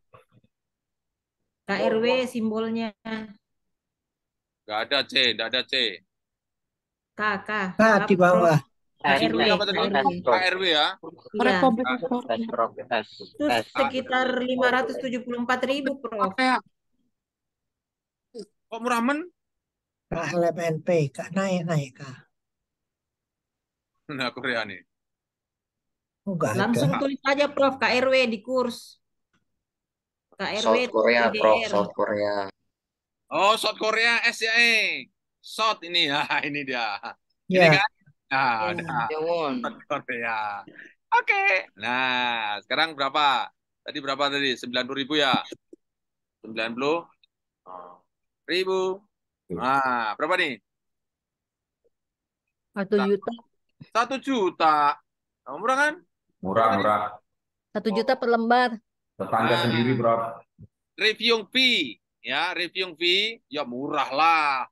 Speaker 14: KRW simbolnya.
Speaker 1: Nggak ada C.
Speaker 14: K.
Speaker 6: K di bawah.
Speaker 14: KRW.
Speaker 1: KRW ya.
Speaker 14: Itu sekitar 574.000, Prof.
Speaker 1: Kok murah men?
Speaker 6: KLMNP, Kak naik Kak.
Speaker 1: Nah, Korea nih.
Speaker 14: Langsung tulis aja Prof, KRW di kurs. KRW
Speaker 13: South Korea, Prof.
Speaker 14: DDR.
Speaker 13: South Korea.
Speaker 1: Oh, South Korea SCA. South ini ya, ini dia.
Speaker 6: Ya.
Speaker 1: Ini kan? Ada. South Korea. Oke. Nah, sekarang berapa? Tadi berapa tadi? 90.000 ya? 90.000. Nah, berapa nih?
Speaker 2: 1 juta.
Speaker 1: 1 juta. Murah kan?
Speaker 11: Murah.
Speaker 2: 1 juta per lembar.
Speaker 11: Tetangga sendiri, Bro.
Speaker 1: Reviewing fee. Ya, reviewing fee. Ya murah lah.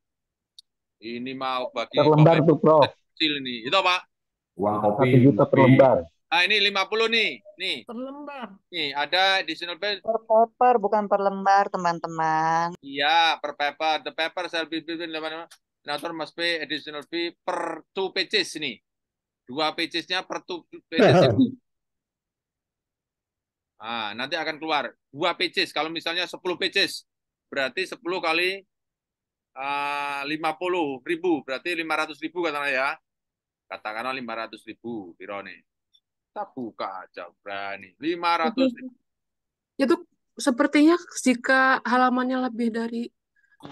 Speaker 1: Ini mau bagi
Speaker 3: Per lembar tuh, Prof.
Speaker 1: kecil ini. Itu apa?
Speaker 11: Uang kopi.
Speaker 3: 1 juta per lembar.
Speaker 1: Ini 50 nih.
Speaker 14: Per lembar.
Speaker 1: Nih, ada additional pay.
Speaker 12: Per paper, bukan per lembar, teman-teman.
Speaker 1: Iya, per paper. The paper shall be between author must pay additional fee per 2 pages nih. 2 pages-nya per 2 pages. Nanti akan keluar 2 pages. Kalau misalnya 10 pages, berarti 10 kali 50.000, berarti 500.000 katakanlah ya. Katakanlah 500.000, Biro nih. Kita buka aja, berani. 500.000.
Speaker 15: Itu sepertinya jika halamannya lebih dari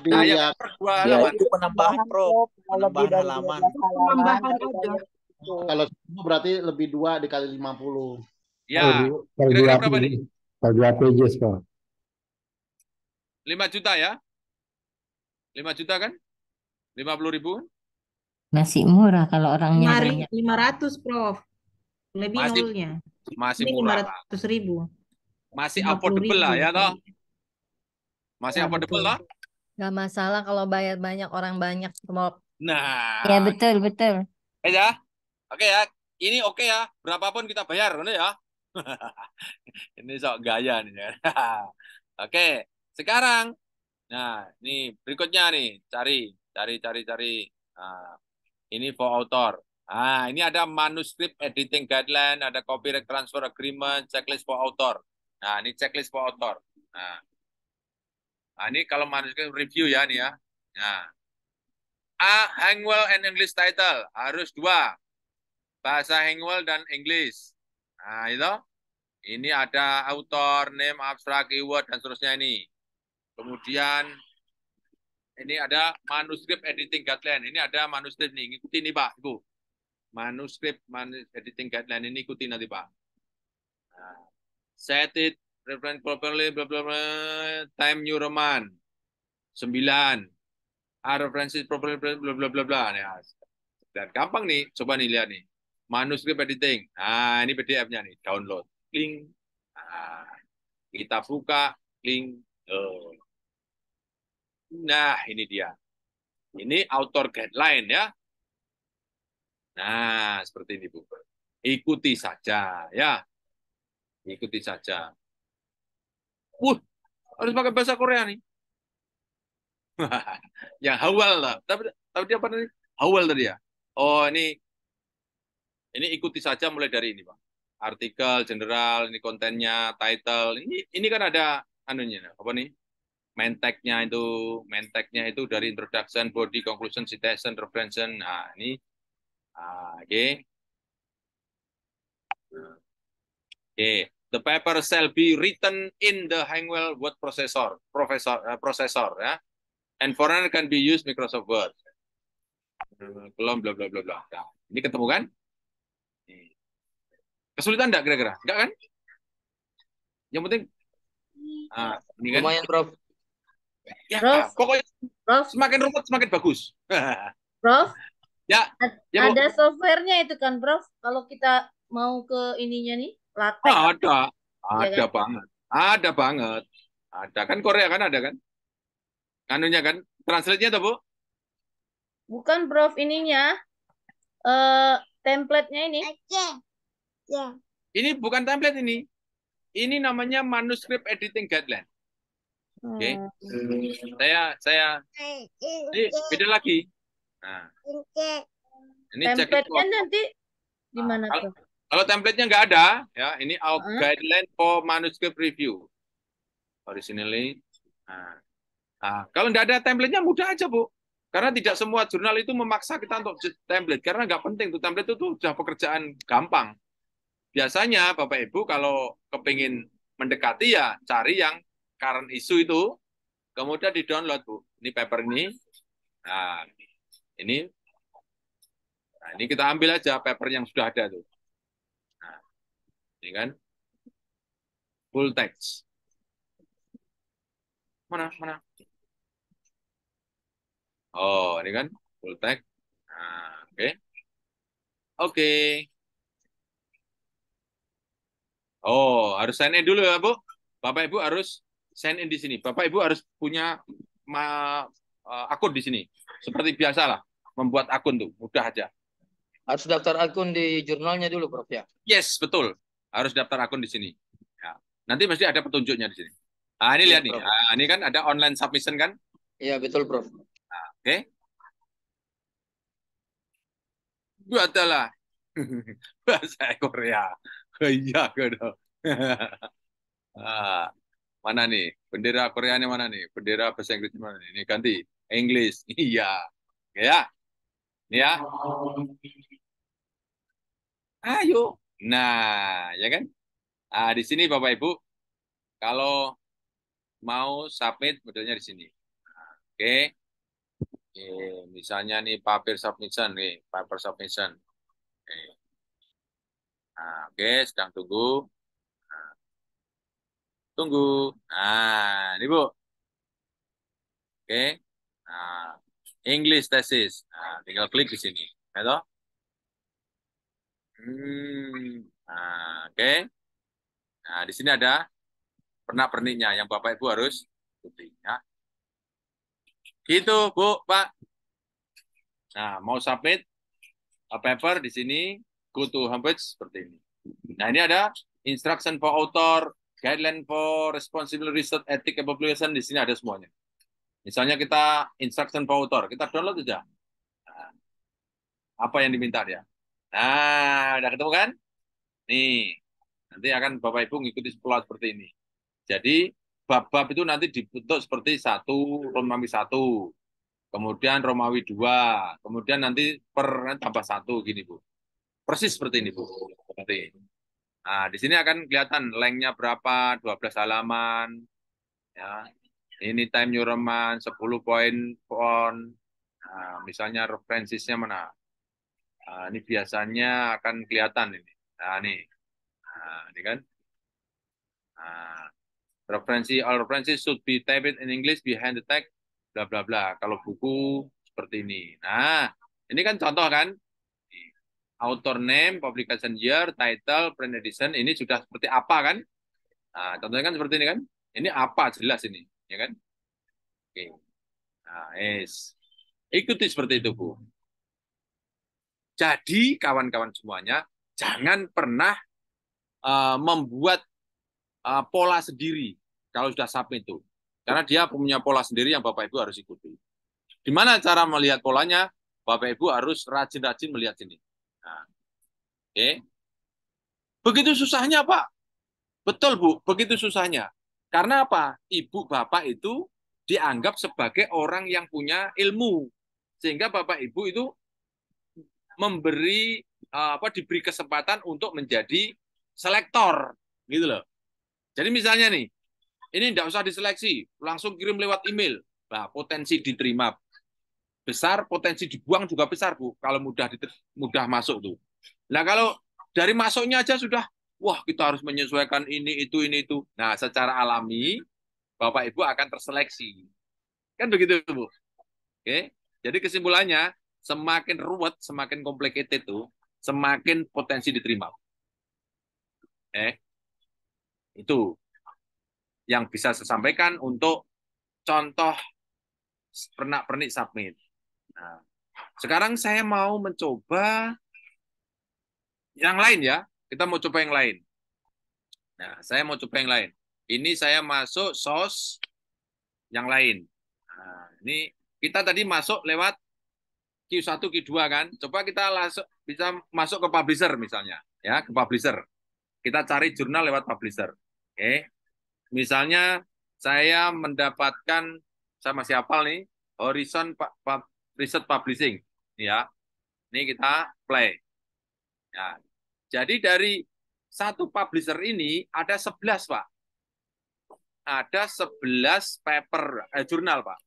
Speaker 1: ya,
Speaker 16: itu penambahan, Prof. Penambahan halaman.
Speaker 15: Penambahan ada.
Speaker 16: Kalau semua berarti lebih 2 dikali 50.
Speaker 1: Ya, kira-kira berapa nih?
Speaker 3: Per 2 pages, Pak.
Speaker 1: 5 juta ya? 5 juta kan? 50.000?
Speaker 2: Masih murah kalau orangnya banyak.
Speaker 14: 500, Prof. Lebih nolnya.
Speaker 1: Masih
Speaker 14: Ini
Speaker 1: murah.
Speaker 14: 500.000.
Speaker 1: Masih affordable lah ya toh? Masih affordable lah?
Speaker 2: Gak masalah kalau bayar banyak, orang banyak, Prof.
Speaker 1: Nah.
Speaker 2: Ya, betul.
Speaker 1: Ya. Oke ya. Ini oke ya. Berapapun kita bayar, bener ya. Ini sok gaya nih ya. Oke. Sekarang, nah, ini berikutnya nih. Cari. Nah, ini for author. Ini ada manuscript editing guideline, ada copyright transfer agreement, checklist for author. Nah, ini checklist for author. Nah, ini kalau manuscript review ya nih ya. Nah, Hangul and English title harus 2. Bahasa Hangul dan English. Nah, itu. Ini ada author, name, abstract, keyword, dan seterusnya ini. Kemudian, ini ada manuscript editing guideline. Ini ada manuscript nih. Ikuti nih, Pak. Ibu. manuskrip editing guideline ini ikuti nanti Pak. Nah, set it reference properly bla bla bla, time New Roman 9, references properly bla bla bla bla. Ya. Dan gampang nih, coba nih lihat nih. Manuskrip editing. Nah, ini PDF-nya nih, download. Link. Nah, kita buka link. Nah, ini dia. Ini author guideline ya. Nah, seperti ini Bu. Ikuti saja ya. Ikuti saja. Harus pakai bahasa Korea nih. Yang hawal lah. Tapi dia apa tadi? Hawal tadi ya. Oh, ini ikuti saja mulai dari ini, Pak. Artikel, general, ini kontennya, title. Ini kan ada anunya, apa nih? Main tag-nya itu dari introduction, body, conclusion, citation, reference. Nah, ini oke. Oke. The paper shall be written in the Hangwell word processor ya. And foreigner can be used Microsoft Word. Belum bla bla bla bla. Nah, ini ketemu kan? Kesulitan enggak kira-kira? Enggak kan? Yang penting ini kan?
Speaker 13: Lumayan, Prof.
Speaker 1: Ya,
Speaker 14: Prof.
Speaker 1: pokoknya
Speaker 14: Prof.
Speaker 1: semakin rumit semakin bagus.
Speaker 14: Prof,
Speaker 1: Ya, Bu.
Speaker 14: ada softwarenya itu kan, Prof. Kalau kita mau ke ininya nih, latex.
Speaker 1: Ada
Speaker 14: Ya kan?
Speaker 1: banget. Ada banget. Ada kan Korea kan ada kan? Anunya kan? Translate-nya tuh, Bu?
Speaker 14: Bukan, Prof, ininya. Template-nya ini.
Speaker 1: Ini bukan template ini. Ini namanya manuscript editing guideline. Oke. Saya ini beda lagi. Nah. Ini
Speaker 14: Template-nya nanti di mana, Prof?
Speaker 1: Kalau template-nya nggak ada, ya ini out guideline for manuscript review. Originally. Kalau nggak ada template-nya mudah aja, Bu. Karena tidak semua jurnal itu memaksa kita untuk template. Karena nggak penting tuh template itu sudah pekerjaan gampang. Biasanya Bapak Ibu kalau kepingin mendekati ya cari yang current issue itu, kemudian di-download, Bu. Ini paper ini. Nah, ini kita ambil aja paper yang sudah ada tuh. Nah, ini kan full text. Mana? Oh, ini kan full text. Nah, oke. Oh, harus sign in dulu ya, Bu. Bapak Ibu harus sign in di sini. Bapak Ibu harus punya akun di sini. Seperti biasa lah, membuat akun tuh, mudah aja.
Speaker 13: Harus daftar akun di jurnalnya dulu, Prof ya.
Speaker 1: Yes, betul. Harus daftar akun di sini. Ya. Nanti mesti ada petunjuknya di sini. Nah, ini lihat nih. Nah, ini kan ada online submission kan?
Speaker 13: Iya, betul, Prof.
Speaker 1: Nah, oke. Buatlah bahasa Korea. Iya, gitu. Mana nih? Bendera Koreanya mana nih? Bendera bahasa Inggris mana nih? Ini ganti. English. Iya. Ya. Ini ya. Ayo. Nah, ya kan? Di sini Bapak Ibu, kalau mau submit modelnya di sini. Oke. Misalnya nih paper submission nih, paper submission. Oke, sedang tunggu. Tunggu. Nah, ini Bu. Oke. Nah, English thesis. Nah, tinggal klik di sini. Ya, oke. Nah, di sini ada pernak-perniknya yang Bapak Ibu harus ikuti ya. Gitu, Bu, Pak. Nah, mau submit paper di sini, go to homepage seperti ini. Nah, ini ada instruction for author, guideline for responsible research, ethic and publication, di sini ada semuanya. Misalnya kita instruction for author, kita download saja. Nah, apa yang diminta dia? Nah, udah ketemu kan? Nih, nanti akan Bapak Ibu ngikuti pola seperti ini. Jadi, bab-bab itu nanti dibentuk seperti Romawi 1, kemudian Romawi 2, kemudian nanti per tambah 1 gini, Bu. Persis seperti ini, Bu. Seperti ini. Nah, di sini akan kelihatan lengthnya berapa, 12 halaman. Ya. Ini time New Roman, 10 poin font. Nah, misalnya referensinya mana? Nah, ini biasanya akan kelihatan ini. Nah, ini kan. Nah, all references should be typed in English behind the text, bla bla bla. Kalau buku seperti ini. Nah, ini kan contoh kan. Author name, publication year, title, print edition, ini sudah seperti apa kan? Nah, contohnya kan seperti ini kan. Ini apa jelas ini, ya kan? Oke. Nah, ikuti seperti itu, Bu. Jadi kawan-kawan semuanya, jangan pernah membuat pola sendiri kalau sudah submit itu. Karena dia punya pola sendiri yang Bapak Ibu harus ikuti. Gimana cara melihat polanya? Bapak Ibu harus rajin-rajin melihat sini. Nah, oke. Begitu susahnya, Pak. Betul, Bu. Begitu susahnya. Karena apa? Ibu Bapak itu dianggap sebagai orang yang punya ilmu. Sehingga Bapak Ibu itu diberi kesempatan untuk menjadi selektor, gitu loh. Jadi misalnya nih, ini tidak usah diseleksi, langsung kirim lewat email. Nah, potensi diterima besar, potensi dibuang juga besar, Bu. Kalau mudah masuk tuh. Nah, kalau dari masuknya aja sudah, wah kita harus menyesuaikan ini, itu. Nah, secara alami, Bapak Ibu akan terseleksi. Kan begitu, Bu. Oke. Jadi kesimpulannya, semakin ruwet, semakin complicated itu, semakin potensi diterima. Itu yang bisa saya sampaikan untuk contoh pernak-pernik submit. Nah, sekarang saya mau mencoba yang lain ya. Kita mau coba yang lain. Nah, saya mau coba yang lain. Ini saya masuk source yang lain. Nah, ini kita tadi masuk lewat Q1, Q2 kan. Coba kita langsung bisa masuk ke publisher misalnya, ya, ke publisher. Kita cari jurnal lewat publisher. Oke. Misalnya saya mendapatkan, saya masih hafal nih, Horizon Research Publishing, ya. Ini kita play. Ya. Jadi dari satu publisher ini ada 11, Pak. Ada 11 paper jurnal, Pak.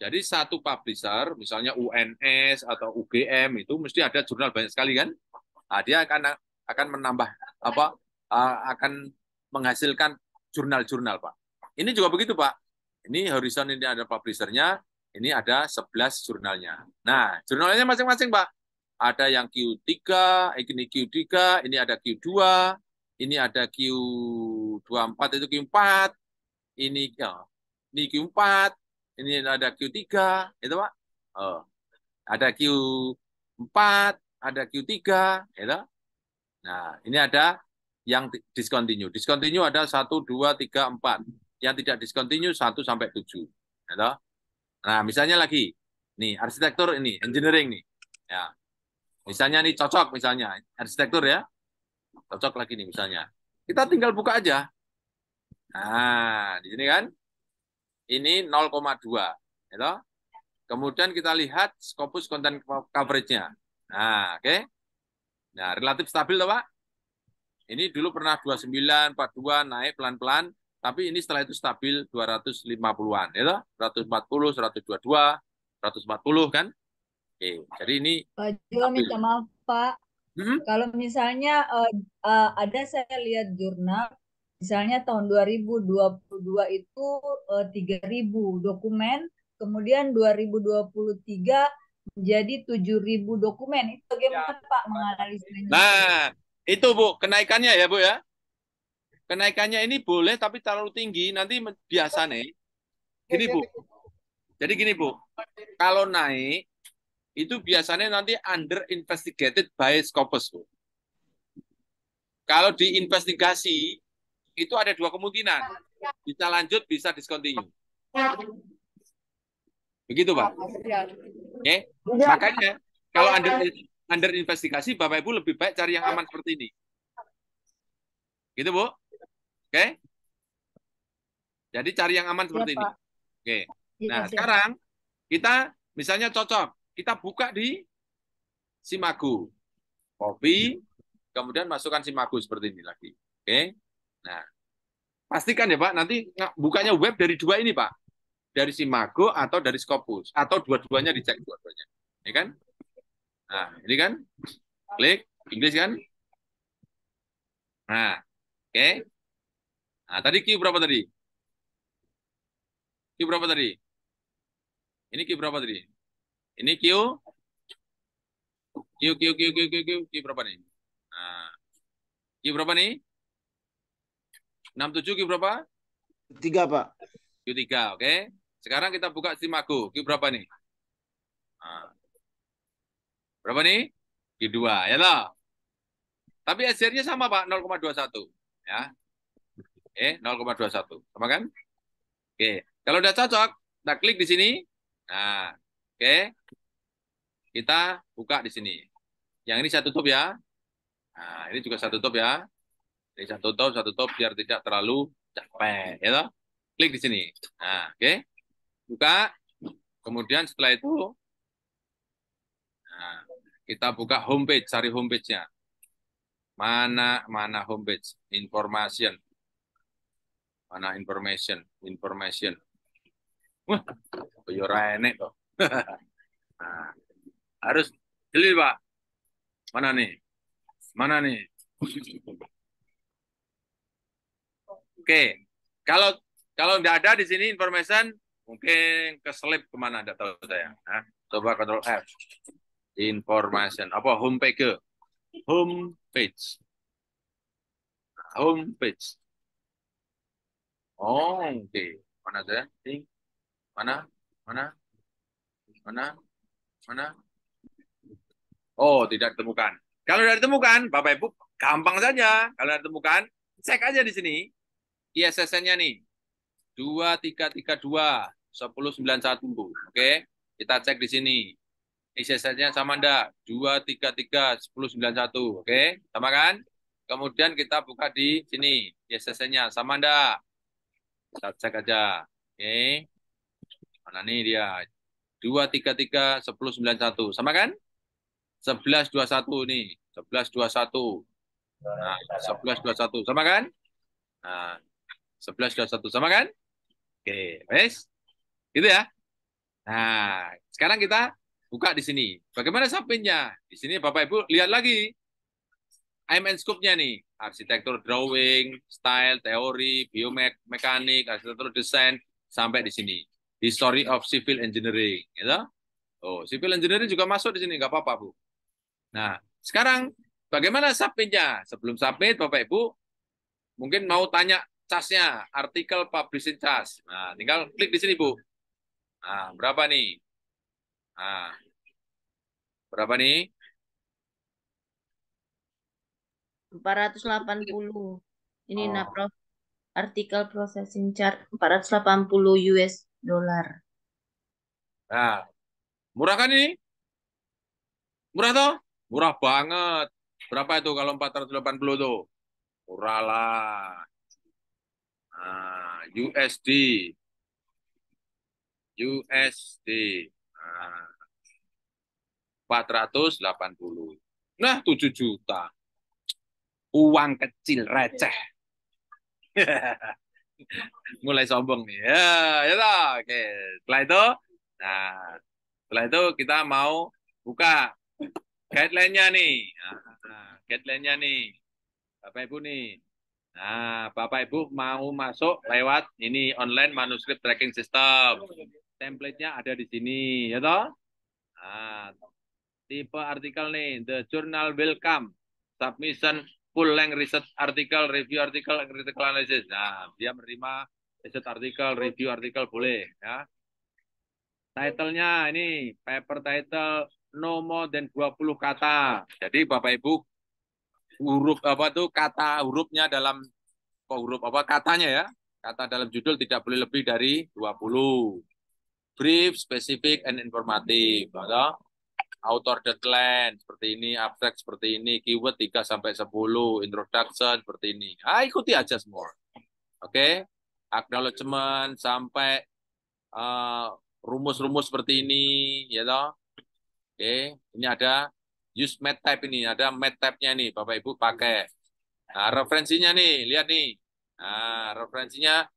Speaker 1: Jadi satu publisher, misalnya UNS atau UGM itu mesti ada jurnal banyak sekali kan? Nah, dia akan menambah akan menghasilkan jurnal-jurnal, Pak. Ini juga begitu, Pak. Ini Horizon ini ada publishernya, ini ada 11 jurnalnya. Nah, jurnalnya masing-masing, Pak. Ada yang Q3, ini Q3, ini ada Q2, ini ada Q24, itu Q4, ini Q4, ini ada Q3, itu Pak. Ada Q4, ada Q3, gitu. Nah, ini ada yang discontinue. Discontinue ada 1, 2, 3, 4. Yang tidak discontinue 1 sampai 7. Gitu. Nah, misalnya lagi, nih arsitektur ini, engineering nih. Ya. Misalnya nih cocok, misalnya arsitektur ya. Cocok lagi nih misalnya. Kita tinggal buka aja. Nah, di sini kan. Ini 0,2. Gitu. Kemudian kita lihat Scopus content coverage-nya. Nah, oke. Nah, relatif stabil loh, Pak. Ini dulu pernah 29, 42, naik pelan-pelan. Tapi ini setelah itu stabil 250-an. Gitu. 140, 122, 140 kan. Oke, jadi ini
Speaker 9: Pak Jo, minta maaf Pak. Kalau misalnya ada saya lihat jurnal, misalnya tahun 2022 itu 3.000 dokumen, kemudian 2023 menjadi 7.000 dokumen. Itu bagaimana Pak menganalisanya?
Speaker 1: Nah, itu Bu, kenaikannya ya Bu ya. Kenaikannya ini boleh tapi terlalu tinggi, nanti biasa nih. Gini Bu. Jadi gini Bu, kalau naik itu biasanya nanti under investigated by Scopus, Bu. Kalau diinvestigasi itu ada 2 kemungkinan. Bisa lanjut, bisa discontinue. Begitu, Pak. Oke. Makanya kalau under investigasi, Bapak Ibu lebih baik cari yang aman seperti ini. Gitu, Bu. Oke. Jadi cari yang aman seperti ini. Oke. Nah, sekarang kita misalnya cocok. Kita buka di Simago. Copy, kemudian masukkan Simago seperti ini lagi. Oke. Nah, pastikan ya Pak, nanti bukanya web dari 2 ini Pak. Dari Simago atau dari Scopus. Atau dua-duanya dicek dua-duanya. Ya kan? Nah, ini kan klik Inggris kan? Nah, oke. Nah, tadi Q berapa tadi? Q berapa tadi? Ini Q berapa tadi? Ini Q Q berapa nih? Nah, Q berapa nih? 67 Q berapa?
Speaker 16: 3, Pak.
Speaker 1: Q3, oke. Sekarang kita buka Simago. Q berapa nih? Nah, berapa nih? Q2, ya toh? Tapi SR-nya sama, Pak, 0,21. Ya. Oke, 0,21. Sama kan? Oke. Kalau udah cocok, kita klik di sini. Nah, oke. Kita buka di sini. Yang ini saya tutup ya. Nah, ini juga saya tutup ya. Ini saya tutup biar tidak terlalu capek, ya toh? Klik di sini. Nah, oke. Buka. Kemudian setelah itu, nah, kita buka homepage, cari homepage-nya. Mana homepage? Information. Mana information. Wah, yo enek toh. Nah, harus jeli, Pak. Mana nih? Mana nih? Oke. Kalau nggak ada di sini information, mungkin keselip kemana? Nggak tahu saya. Nah, coba Ctrl F. Information. Apa homepage? Homepage. Homepage. Oh, oke. Mana saya? Mana? Mana? Mana? Mana? Oh, tidak ditemukan. Kalau tidak ditemukan, Bapak Ibu, gampang saja. Kalau tidak ditemukan, cek aja di sini. ISSN-nya nih. 2332 1091. Oke. Kita cek di sini. ISSN-nya sama enggak? 233 1091. Oke. Sama kan? Kemudian kita buka di sini. ISSN-nya sama enggak? Kita cek aja. Oke. Mana nih dia? 233 1091. Sama kan? 1121 nih. 1121. Nah, 1121. Sama kan? Nah, 1121. Sama kan? Oke, wes. Gitu ya. Nah, sekarang kita buka di sini. Bagaimana submit-nya? Di sini Bapak Ibu lihat lagi. IMN scope-nya nih. Arsitektur drawing, style, teori, biomekanik, arsitektur desain, sampai di sini. History of civil engineering. Gitu? Oh, civil engineering juga masuk di sini. Nggak apa-apa, Bu. Nah, sekarang bagaimana submit-nya? Sebelum submit, Bapak Ibu mungkin mau tanya cas-nya, artikel publishing cas. Nah, tinggal klik di sini, Bu. Nah, berapa nih? Nah, berapa nih?
Speaker 14: 480. Ini
Speaker 1: Oh.
Speaker 14: Prof. Artikel processing charge 480 US dollar.
Speaker 1: Nah, murah kan ini? Murah toh? Murah banget. Berapa itu kalau 480 tuh? Murah lah. Nah, USD. Nah, 480. Nah, 7 juta. Uang kecil receh. Mulai sombong nih. Ya toh. Oke. Setelah itu, nah, setelah itu kita mau buka guideline-nya nih. Nah, guideline-nya nih. Bapak Ibu nih. Nah, Bapak Ibu mau masuk lewat ini online manuscript tracking system. Template-nya ada di sini, ya toh? Nah, tipe artikel nih, the journal will come. Submission full length research article, review article, critical analysis. Nah, dia menerima research artikel, review artikel boleh, ya. Title-nya ini paper title no more than 20 kata. Jadi Bapak Ibu huruf apa tuh kata hurufnya dalam huruf apa katanya ya. Kata dalam judul tidak boleh lebih dari 20. Brief, spesifik, and informatif. Atau author deadline seperti ini, abstract seperti ini, keyword 3 sampai 10, introduction seperti ini. Ikuti aja semua. Oke. Acknowledgement sampai rumus-rumus seperti ini, ya toh. Oke, ini ada use math type ini, ada math type-nya nih, Bapak Ibu pakai. Nah, referensinya nih, lihat nih. Nah, referensinya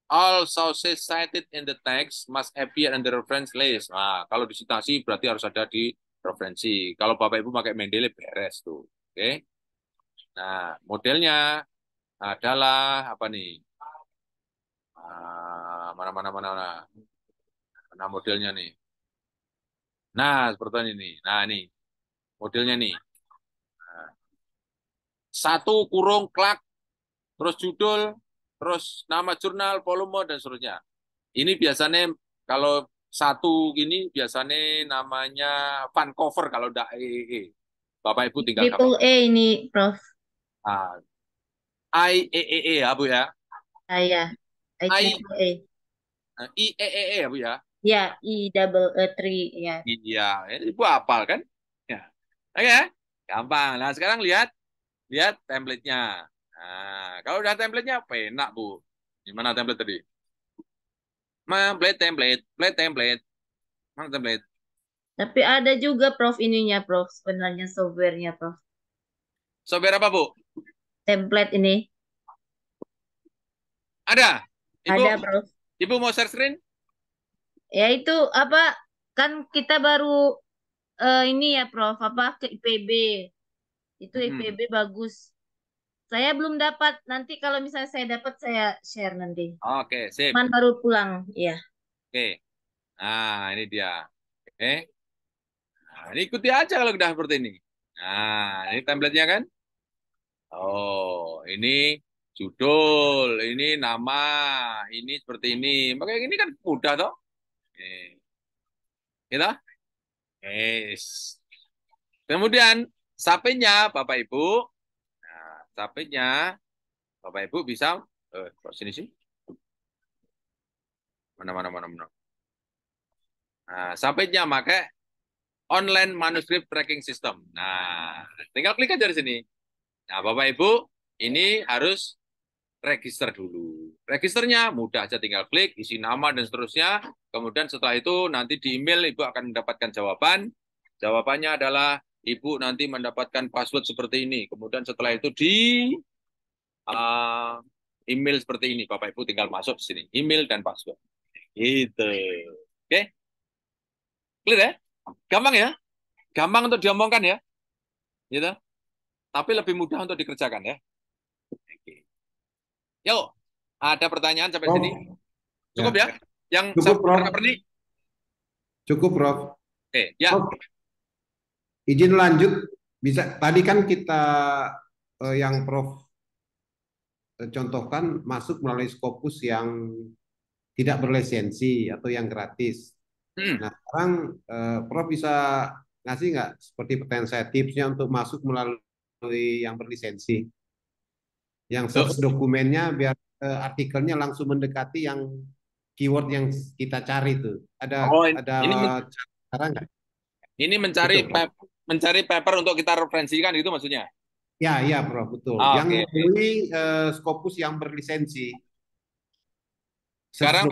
Speaker 1: all sources cited in the text must appear in the reference list. Nah, kalau disitasi berarti harus ada di referensi. Kalau Bapak Ibu pakai Mendeley beres tuh. Oke. Nah, modelnya adalah apa nih? Mana modelnya nih? Nah, seperti ini. Nah, ini modelnya nih. Nah, 1 klak, terus judul, terus nama jurnal, volume, dan seterusnya. Ini biasanya kalau 1 ini biasanya namanya fun cover kalau tidak EEE. Bapak Ibu tinggal
Speaker 14: Triple
Speaker 1: gambar.
Speaker 14: A ini, Prof.
Speaker 1: IEEE ya Bu ya.
Speaker 14: Ya, triple A.
Speaker 1: IEEE ya Bu ya.
Speaker 14: Ya, I-double-E-3 ya.
Speaker 1: Iya, ini Ibu hafal kan? Ya. Oke, gampang. Nah, sekarang lihat template-nya. Nah, kalau udah template-nya enak Bu. Gimana template tadi? Template. Mana template?
Speaker 14: Tapi ada juga Prof ininya, Prof. Sebenarnya software-nya, Prof.
Speaker 1: Software apa Bu?
Speaker 14: Template ini.
Speaker 1: Ada? Ibu,
Speaker 14: Ada, Prof.
Speaker 1: Ibu mau share screen?
Speaker 14: Ya itu apa? Kan kita baru ini ya, Prof. Apa ke IPB. Itu IPB bagus. Saya belum dapat. Nanti kalau misalnya saya dapat, saya share nanti.
Speaker 1: Oke, sip.
Speaker 14: Man baru pulang, ya.
Speaker 1: Oke. Nah, ini dia. Oke. Nah, ini ikuti aja kalau udah seperti ini. Nah, ini template-nya kan? Oh, ini judul, ini nama, ini seperti ini. Makanya ini kan mudah toh. Gitu? Yes. Kemudian sapenya Bapak Ibu. Nah, sapenya Bapak Ibu bisa kok sini sih? Mana. Nah, sapenya pakai online manuscript tracking system. Nah, tinggal klik aja di sini. Nah, Bapak Ibu, ini harus register dulu. Registernya mudah aja, tinggal klik, isi nama dan seterusnya. Kemudian setelah itu nanti di email Ibu akan mendapatkan jawaban. Jawabannya adalah Ibu nanti mendapatkan password seperti ini. Kemudian setelah itu di email seperti ini. Bapak Ibu tinggal masuk di sini. Email dan password. Gitu. Oke? Clear ya? Gampang ya? Gampang untuk diomongkan ya? Gitu. Tapi lebih mudah untuk dikerjakan ya. Oke. Yuk, ada pertanyaan sampai sini? Cukup ya? Yang
Speaker 5: Cukup, Prof. Cukup, Prof.
Speaker 1: Oke, ya.
Speaker 5: Prof, izin lanjut. Bisa. Tadi kan kita yang Prof contohkan masuk melalui Scopus yang tidak berlisensi atau yang gratis. Nah, sekarang Prof bisa ngasih nggak seperti pertanyaan saya tipsnya untuk masuk melalui yang berlisensi, yang search dokumennya biar artikelnya langsung mendekati yang keyword yang kita cari itu. Ada cara nggak?
Speaker 1: Ini mencari paper untuk kita referensikan itu maksudnya?
Speaker 5: Ya, Prof, betul. Yang melalui Scopus yang berlisensi.
Speaker 1: Sekarang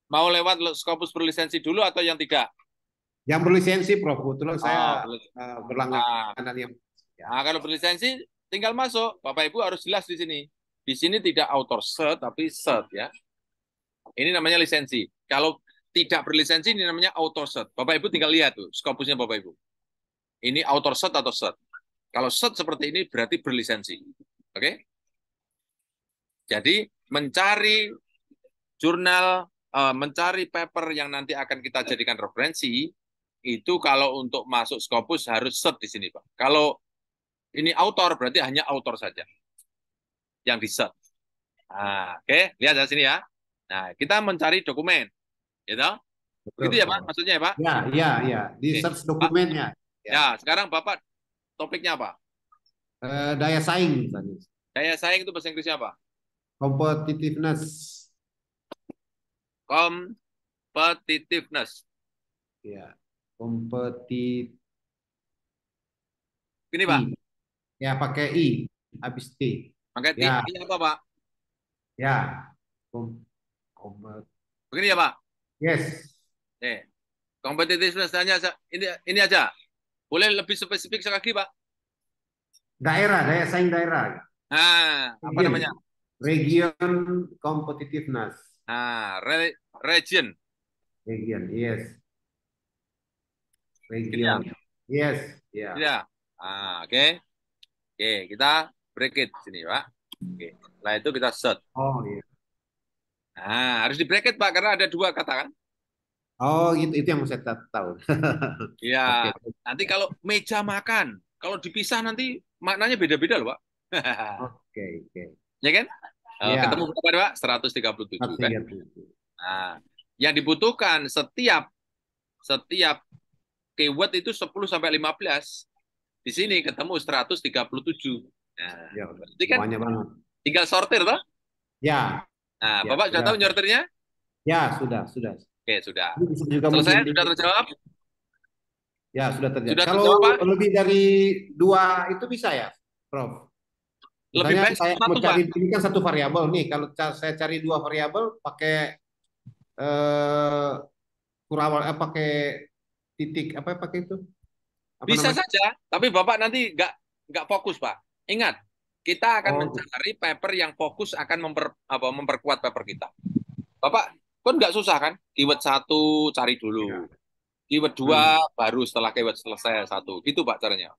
Speaker 1: mau lewat Scopus berlisensi dulu atau yang tidak?
Speaker 5: Yang berlisensi, Prof. Kebetulan saya berlangganan yang.
Speaker 1: Nah, kalau berlisensi tinggal masuk. Bapak Ibu harus jelas di sini. Di sini tidak author cert tapi cert ya. Ini namanya lisensi. Kalau tidak berlisensi ini namanya author cert. Bapak Ibu tinggal lihat tuh Scopusnya Bapak Ibu. Ini author cert atau cert. Kalau cert seperti ini berarti berlisensi. Oke? Jadi mencari jurnal, mencari paper yang nanti akan kita jadikan referensi, itu kalau untuk masuk Scopus harus cert di sini, Pak. Kalau ini author berarti hanya author saja yang di cert. Nah, oke, lihat dari sini ya. Nah, kita mencari dokumen, gitu. Gitu ya, Pak? Maksudnya ya, Pak?
Speaker 5: Ya. Di search dokumennya.
Speaker 1: Ya, sekarang Bapak topiknya apa?
Speaker 5: Daya saing misalnya.
Speaker 1: Daya saing itu bahasa Inggrisnya apa?
Speaker 5: Competitiveness.
Speaker 1: Competitiveness.
Speaker 5: Ya, kompetitif.
Speaker 1: Ini, Pak.
Speaker 5: Ya, pakai I habis T.
Speaker 1: Pakai T.
Speaker 5: Ya.
Speaker 1: Ini apa, Pak?
Speaker 5: Ya.
Speaker 1: Begini ya, Pak?
Speaker 5: Yes.
Speaker 1: Competitiveness hanya ini aja. Boleh lebih spesifik sekali, Pak?
Speaker 5: Daya saing daerah.
Speaker 1: Nah, apa namanya?
Speaker 5: Region competitiveness.
Speaker 1: Nah, region.
Speaker 5: Region, yes.
Speaker 1: Gini ya.
Speaker 5: Region. Yes, ya.
Speaker 1: Gini ya. Oke. Oke, kita break it sini, Pak. Oke. Setelah itu kita set.
Speaker 5: Oh, iya.
Speaker 1: Harus di bracket, Pak, karena ada 2 kata kan.
Speaker 5: Oh, itu yang saya tahu.
Speaker 1: Iya.
Speaker 5: Oke.
Speaker 1: Nanti kalau meja makan, kalau dipisah nanti maknanya beda-beda loh, Pak.
Speaker 5: Oke.
Speaker 1: Ya kan?
Speaker 5: Ya.
Speaker 1: Ketemu berapa, Pak? 137 kan.
Speaker 5: 137.
Speaker 1: Nah, yang dibutuhkan setiap keyword itu 10 sampai 15. Di sini ketemu 137. Nah,
Speaker 5: Ya,
Speaker 1: berarti kan
Speaker 5: banyak banget.
Speaker 1: tinggal sortir toh?
Speaker 5: Ya.
Speaker 1: Nah,
Speaker 5: Ya,
Speaker 1: Bapak sudah tahu nyortirnya?
Speaker 5: Ya, sudah.
Speaker 1: Oke, sudah.
Speaker 5: Ini bisa juga
Speaker 1: Selesai,
Speaker 5: mungkin
Speaker 1: sudah terjawab?
Speaker 5: Ya, sudah terjadi.
Speaker 1: Sudah
Speaker 5: Kalau
Speaker 1: terjawab, Pak?
Speaker 5: lebih dari 2 itu bisa ya, Prof?
Speaker 1: Lebih
Speaker 5: Misalnya
Speaker 1: baik
Speaker 5: saya
Speaker 1: satu,
Speaker 5: mencari,
Speaker 1: Pak.
Speaker 5: ini kan 1 variabel nih. Kalau saya cari 2 variabel pakai pakai titik apa pakai itu? Apa
Speaker 1: Bisa
Speaker 5: namanya?
Speaker 1: saja, tapi Bapak nanti nggak fokus, Pak. Ingat, kita akan
Speaker 5: Oh,
Speaker 1: mencari paper yang fokus akan memperkuat paper kita. Bapak, kan nggak susah kan? Keyword 1 cari dulu. Keyword 2 baru setelah keyword selesai 1. Gitu, Pak, caranya.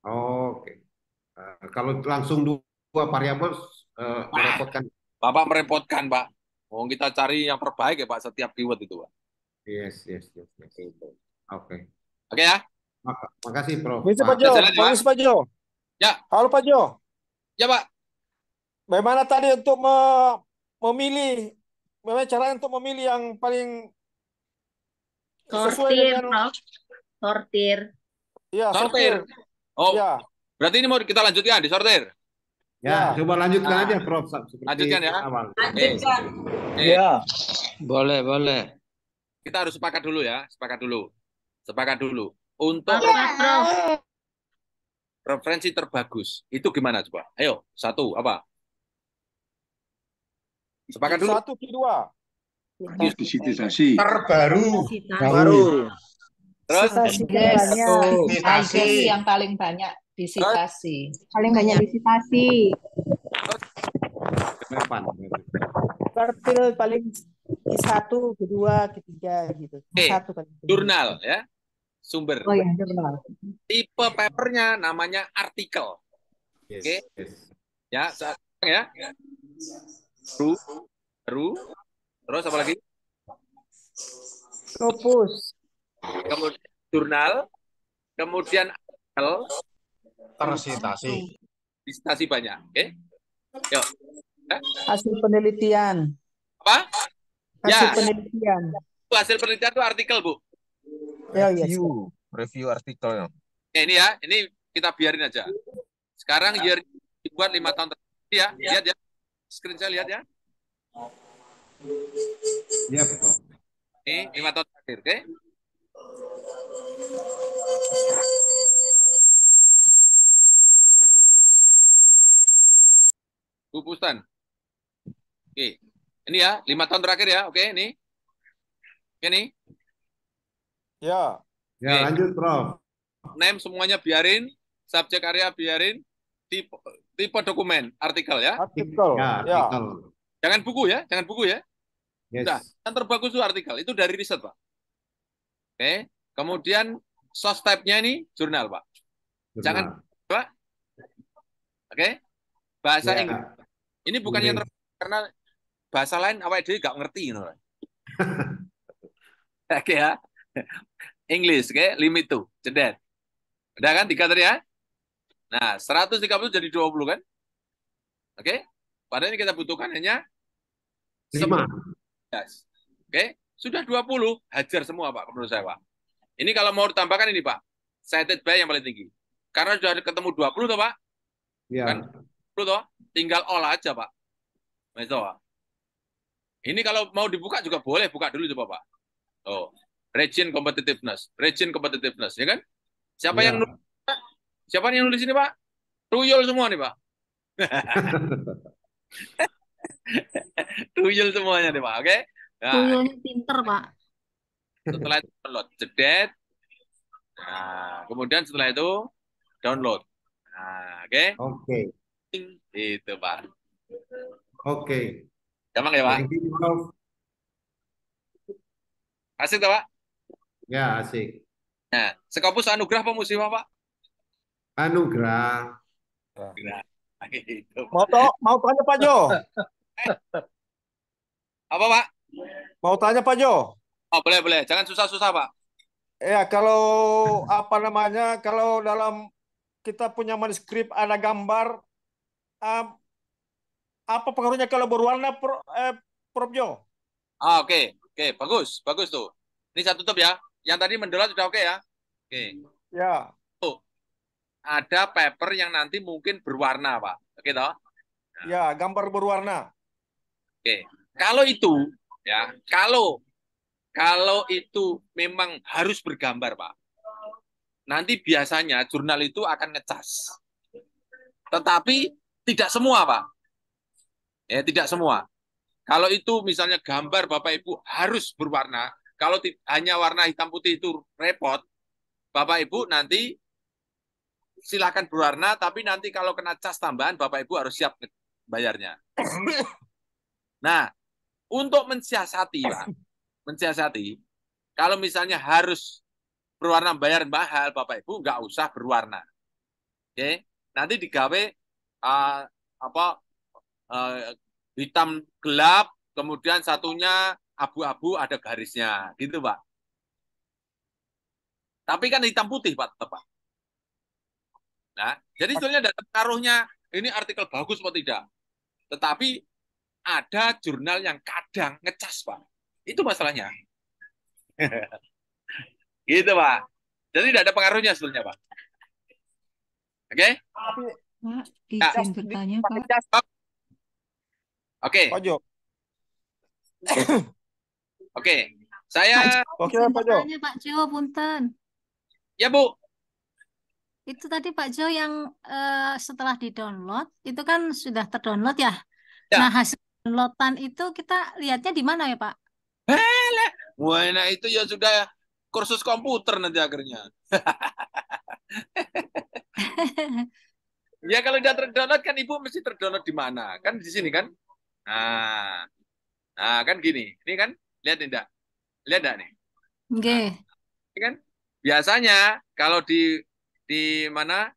Speaker 5: Oke. Kalau langsung 2 variabel merepotkan.
Speaker 1: Bapak merepotkan, Pak. Mau kita cari yang terbaik ya, Pak, setiap keyword itu, Pak.
Speaker 5: Yes. Oke.
Speaker 1: Oke ya?
Speaker 5: Makasih, Prof.
Speaker 3: Permisi, Pak Jo.
Speaker 1: Jalan, Pak.
Speaker 3: Permisi, Pak Jo.
Speaker 1: Ya.
Speaker 3: Halo, Pak Jo.
Speaker 1: Ya, Pak.
Speaker 3: Bagaimana tadi untuk memilih, bagaimana cara untuk memilih yang paling sesuai
Speaker 14: Sortir,
Speaker 3: dengan,
Speaker 14: Prof. Sortir.
Speaker 3: ya,
Speaker 1: Sortir.
Speaker 3: sortir.
Speaker 1: Oh,
Speaker 3: Ya.
Speaker 1: berarti ini mau kita lanjutkan di sortir.
Speaker 5: Ya, coba lanjutkan
Speaker 1: Nah,
Speaker 5: aja, Prof. Seperti
Speaker 1: lanjutkan ya.
Speaker 5: awal.
Speaker 7: Lanjutkan.
Speaker 13: Ya, boleh.
Speaker 1: Kita harus sepakat dulu ya, sepakat dulu. Untuk
Speaker 14: Apa, Prof?
Speaker 1: referensi terbagus itu gimana coba? Ayo, 1 apa? Sepakat dulu.
Speaker 3: 1, kedua.
Speaker 17: Visitisasi.
Speaker 18: Terbaru.
Speaker 17: Baru.
Speaker 1: Terus?
Speaker 18: Visitasi yang paling banyak visitasi. Paling banyak visitasi. Sortil paling Q1, Q2, Q3 gitu. Satu kan.
Speaker 1: Jurnal ya. Sumber.
Speaker 18: Oh ya, jurnal.
Speaker 1: Tipe papernya namanya artikel. Oke. Ya, ya. Baru. Terus apa lagi?
Speaker 18: Scopus.
Speaker 1: Kemudian jurnal, kemudian artikel,
Speaker 16: Tersitasi.
Speaker 1: Visitasi banyak, oke? Yuk.
Speaker 18: Hasil penelitian.
Speaker 1: Apa?
Speaker 18: Hasil
Speaker 1: Ya.
Speaker 18: penelitian.
Speaker 1: Hasil penelitian itu artikel, Bu.
Speaker 18: Ya, ya.
Speaker 11: Review artikel.
Speaker 1: Ini ya, ini kita biarin aja. Sekarang year dibuat 5 tahun terakhir ya. Lihat ya. Screen saya lihat ya.
Speaker 5: Ya, Prof.
Speaker 1: Ini 5 tahun terakhir, oke? Bu Pustan. Oke. Ini ya, 5 tahun terakhir ya. Oke, ini. Oke, nih.
Speaker 3: Ya.
Speaker 5: Ya, lanjut, Prof.
Speaker 1: Name semuanya biarin, subjek area biarin, tipe dokumen, artikel ya.
Speaker 3: Artikel.
Speaker 5: Ya, artikel.
Speaker 1: Jangan buku ya, jangan buku ya.
Speaker 5: Yes.
Speaker 1: Udah, yang terbagus itu artikel, itu dari riset, Pak. Oke, kemudian source type-nya ini jurnal, Pak. Jangan, Pak. Oke, bahasa
Speaker 5: Ya.
Speaker 1: Inggris. Ini bukan yang karena bahasa lain awake dhewe gak ngerti, you know. Oke ya. English, oke, limit tuh, jedet. Udah kan 3 tadi ya? Nah, 130 jadi 20 kan? Oke. Padahal ini kita butuhkan hanya
Speaker 5: 5.
Speaker 1: Yes. Oke, sudah 20, hajar semua Pak menurut saya Pak. Ini kalau mau ditambahkan ini Pak, cited by yang paling tinggi. Karena sudah ketemu 20 toh Pak?
Speaker 5: Ya.
Speaker 1: Kan? 20 toh, tinggal all aja Pak. Nah, itu Pak. Ini kalau mau dibuka juga boleh, buka dulu coba Pak. Oh, region competitiveness, ya kan? Siapa
Speaker 5: Ya.
Speaker 1: yang nulis? Siapa yang nulis ini Pak? Tuyul semua nih Pak. Tuyul semuanya nih Pak, oke? Nah,
Speaker 14: Tuyulnya pinter, Pak.
Speaker 1: setelah itu download, jedet. Nah, kemudian setelah itu download. Nah, oke?
Speaker 5: Oke.
Speaker 1: Itu Pak.
Speaker 5: Oke.
Speaker 1: Gampang ya Pak?
Speaker 5: Thank you, Prof.
Speaker 1: Asik toh Pak?
Speaker 5: Ya, asik.
Speaker 1: Nah, Scopus anugerah apa musibah, Pak?
Speaker 5: Anugerah.
Speaker 1: Anugerah. Nah, gitu,
Speaker 3: Mau
Speaker 1: Pak.
Speaker 3: mau tanya Pak Jo.
Speaker 1: Apa, Pak?
Speaker 3: Mau tanya Pak Jo.
Speaker 1: Oh, boleh, boleh. Jangan susah-susah, Pak.
Speaker 3: Ya, kalau apa namanya, kalau dalam kita punya manuskrip ada gambar, um, apa pengaruhnya kalau berwarna, Prof Jo?
Speaker 1: Ah, oke. Oke, bagus. Bagus tuh. Ini saya tutup ya. Yang tadi mendolat sudah oke ya? Oke.
Speaker 3: Ya,
Speaker 1: Tuh, ada paper yang nanti mungkin berwarna, Pak. Oke, toh?
Speaker 3: ya, gambar berwarna.
Speaker 1: Oke. Kalau itu, ya, kalau itu memang harus bergambar, Pak. Nanti biasanya jurnal itu akan ngecas. Tetapi tidak semua, Pak. Ya, tidak semua. Kalau itu misalnya gambar Bapak Ibu harus berwarna, kalau hanya warna hitam putih itu repot, Bapak Ibu nanti silakan berwarna, tapi nanti kalau kena cas tambahan, Bapak Ibu harus siap bayarnya. Nah, untuk mensiasati, Pak, mensiasati, kalau misalnya harus berwarna bayar mahal, Bapak Ibu nggak usah berwarna. Oke, nanti digawe hitam gelap, kemudian satunya abu-abu ada garisnya, gitu Pak. Tapi kan hitam putih Pak, tetap Pak. Nah, jadi sebetulnya ada pengaruhnya ini artikel bagus atau tidak. Tetapi ada jurnal yang kadang ngecas Pak. Itu masalahnya. Gitu Pak. Jadi tidak ada pengaruhnya sebetulnya Pak. Oke?
Speaker 18: Pak, izin bertanya Pak.
Speaker 1: Oke.
Speaker 3: Pak Jo.
Speaker 1: Oke. Saya
Speaker 3: Oke,
Speaker 19: Izin
Speaker 3: Pak Jo.
Speaker 19: bertanya Pak Jo, punten.
Speaker 1: Ya Bu.
Speaker 19: Itu tadi Pak Jo yang setelah di-download, itu kan sudah terdownload ya.
Speaker 1: Ya.
Speaker 19: Nah, hasil downloadan itu kita lihatnya di mana ya Pak?
Speaker 1: Wah, nah itu ya sudah kursus komputer nanti akhirnya. Ya kalau udah terdownload kan Ibu mesti terdownload di mana? Kan di sini kan? Nah kan gini. Ini kan lihat enggak? Lihat enggak nih?
Speaker 19: Oke.
Speaker 1: Ini kan biasanya kalau di mana?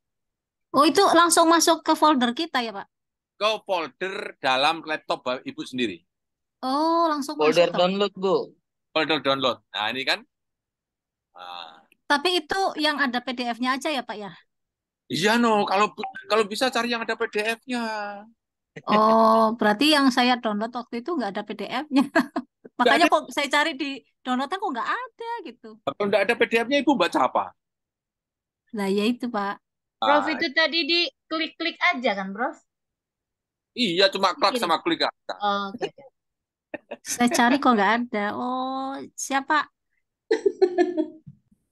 Speaker 19: Oh, itu langsung masuk ke folder kita ya Pak?
Speaker 1: Ke folder dalam laptop Ibu sendiri.
Speaker 19: Oh, langsung
Speaker 13: Folder
Speaker 19: masuk.
Speaker 13: download, Bu.
Speaker 1: Folder download. Nah, ini kan.
Speaker 19: Tapi itu yang ada PDF-nya aja ya Pak ya?
Speaker 1: Iya no, kalau bisa cari yang ada PDF-nya.
Speaker 19: Oh, berarti yang saya download waktu itu nggak ada PDF-nya. Makanya kok saya cari di downloadan kok nggak ada gitu.
Speaker 1: Kalau nggak ada PDF-nya Ibu baca apa?
Speaker 19: Lah ya itu Pak.
Speaker 14: Prof itu tadi di klik-klik aja kan, Prof?
Speaker 1: Iya, cuma klik sama klik aja.
Speaker 14: Oh, oke.
Speaker 19: Saya cari kok nggak ada. Oh, siapa?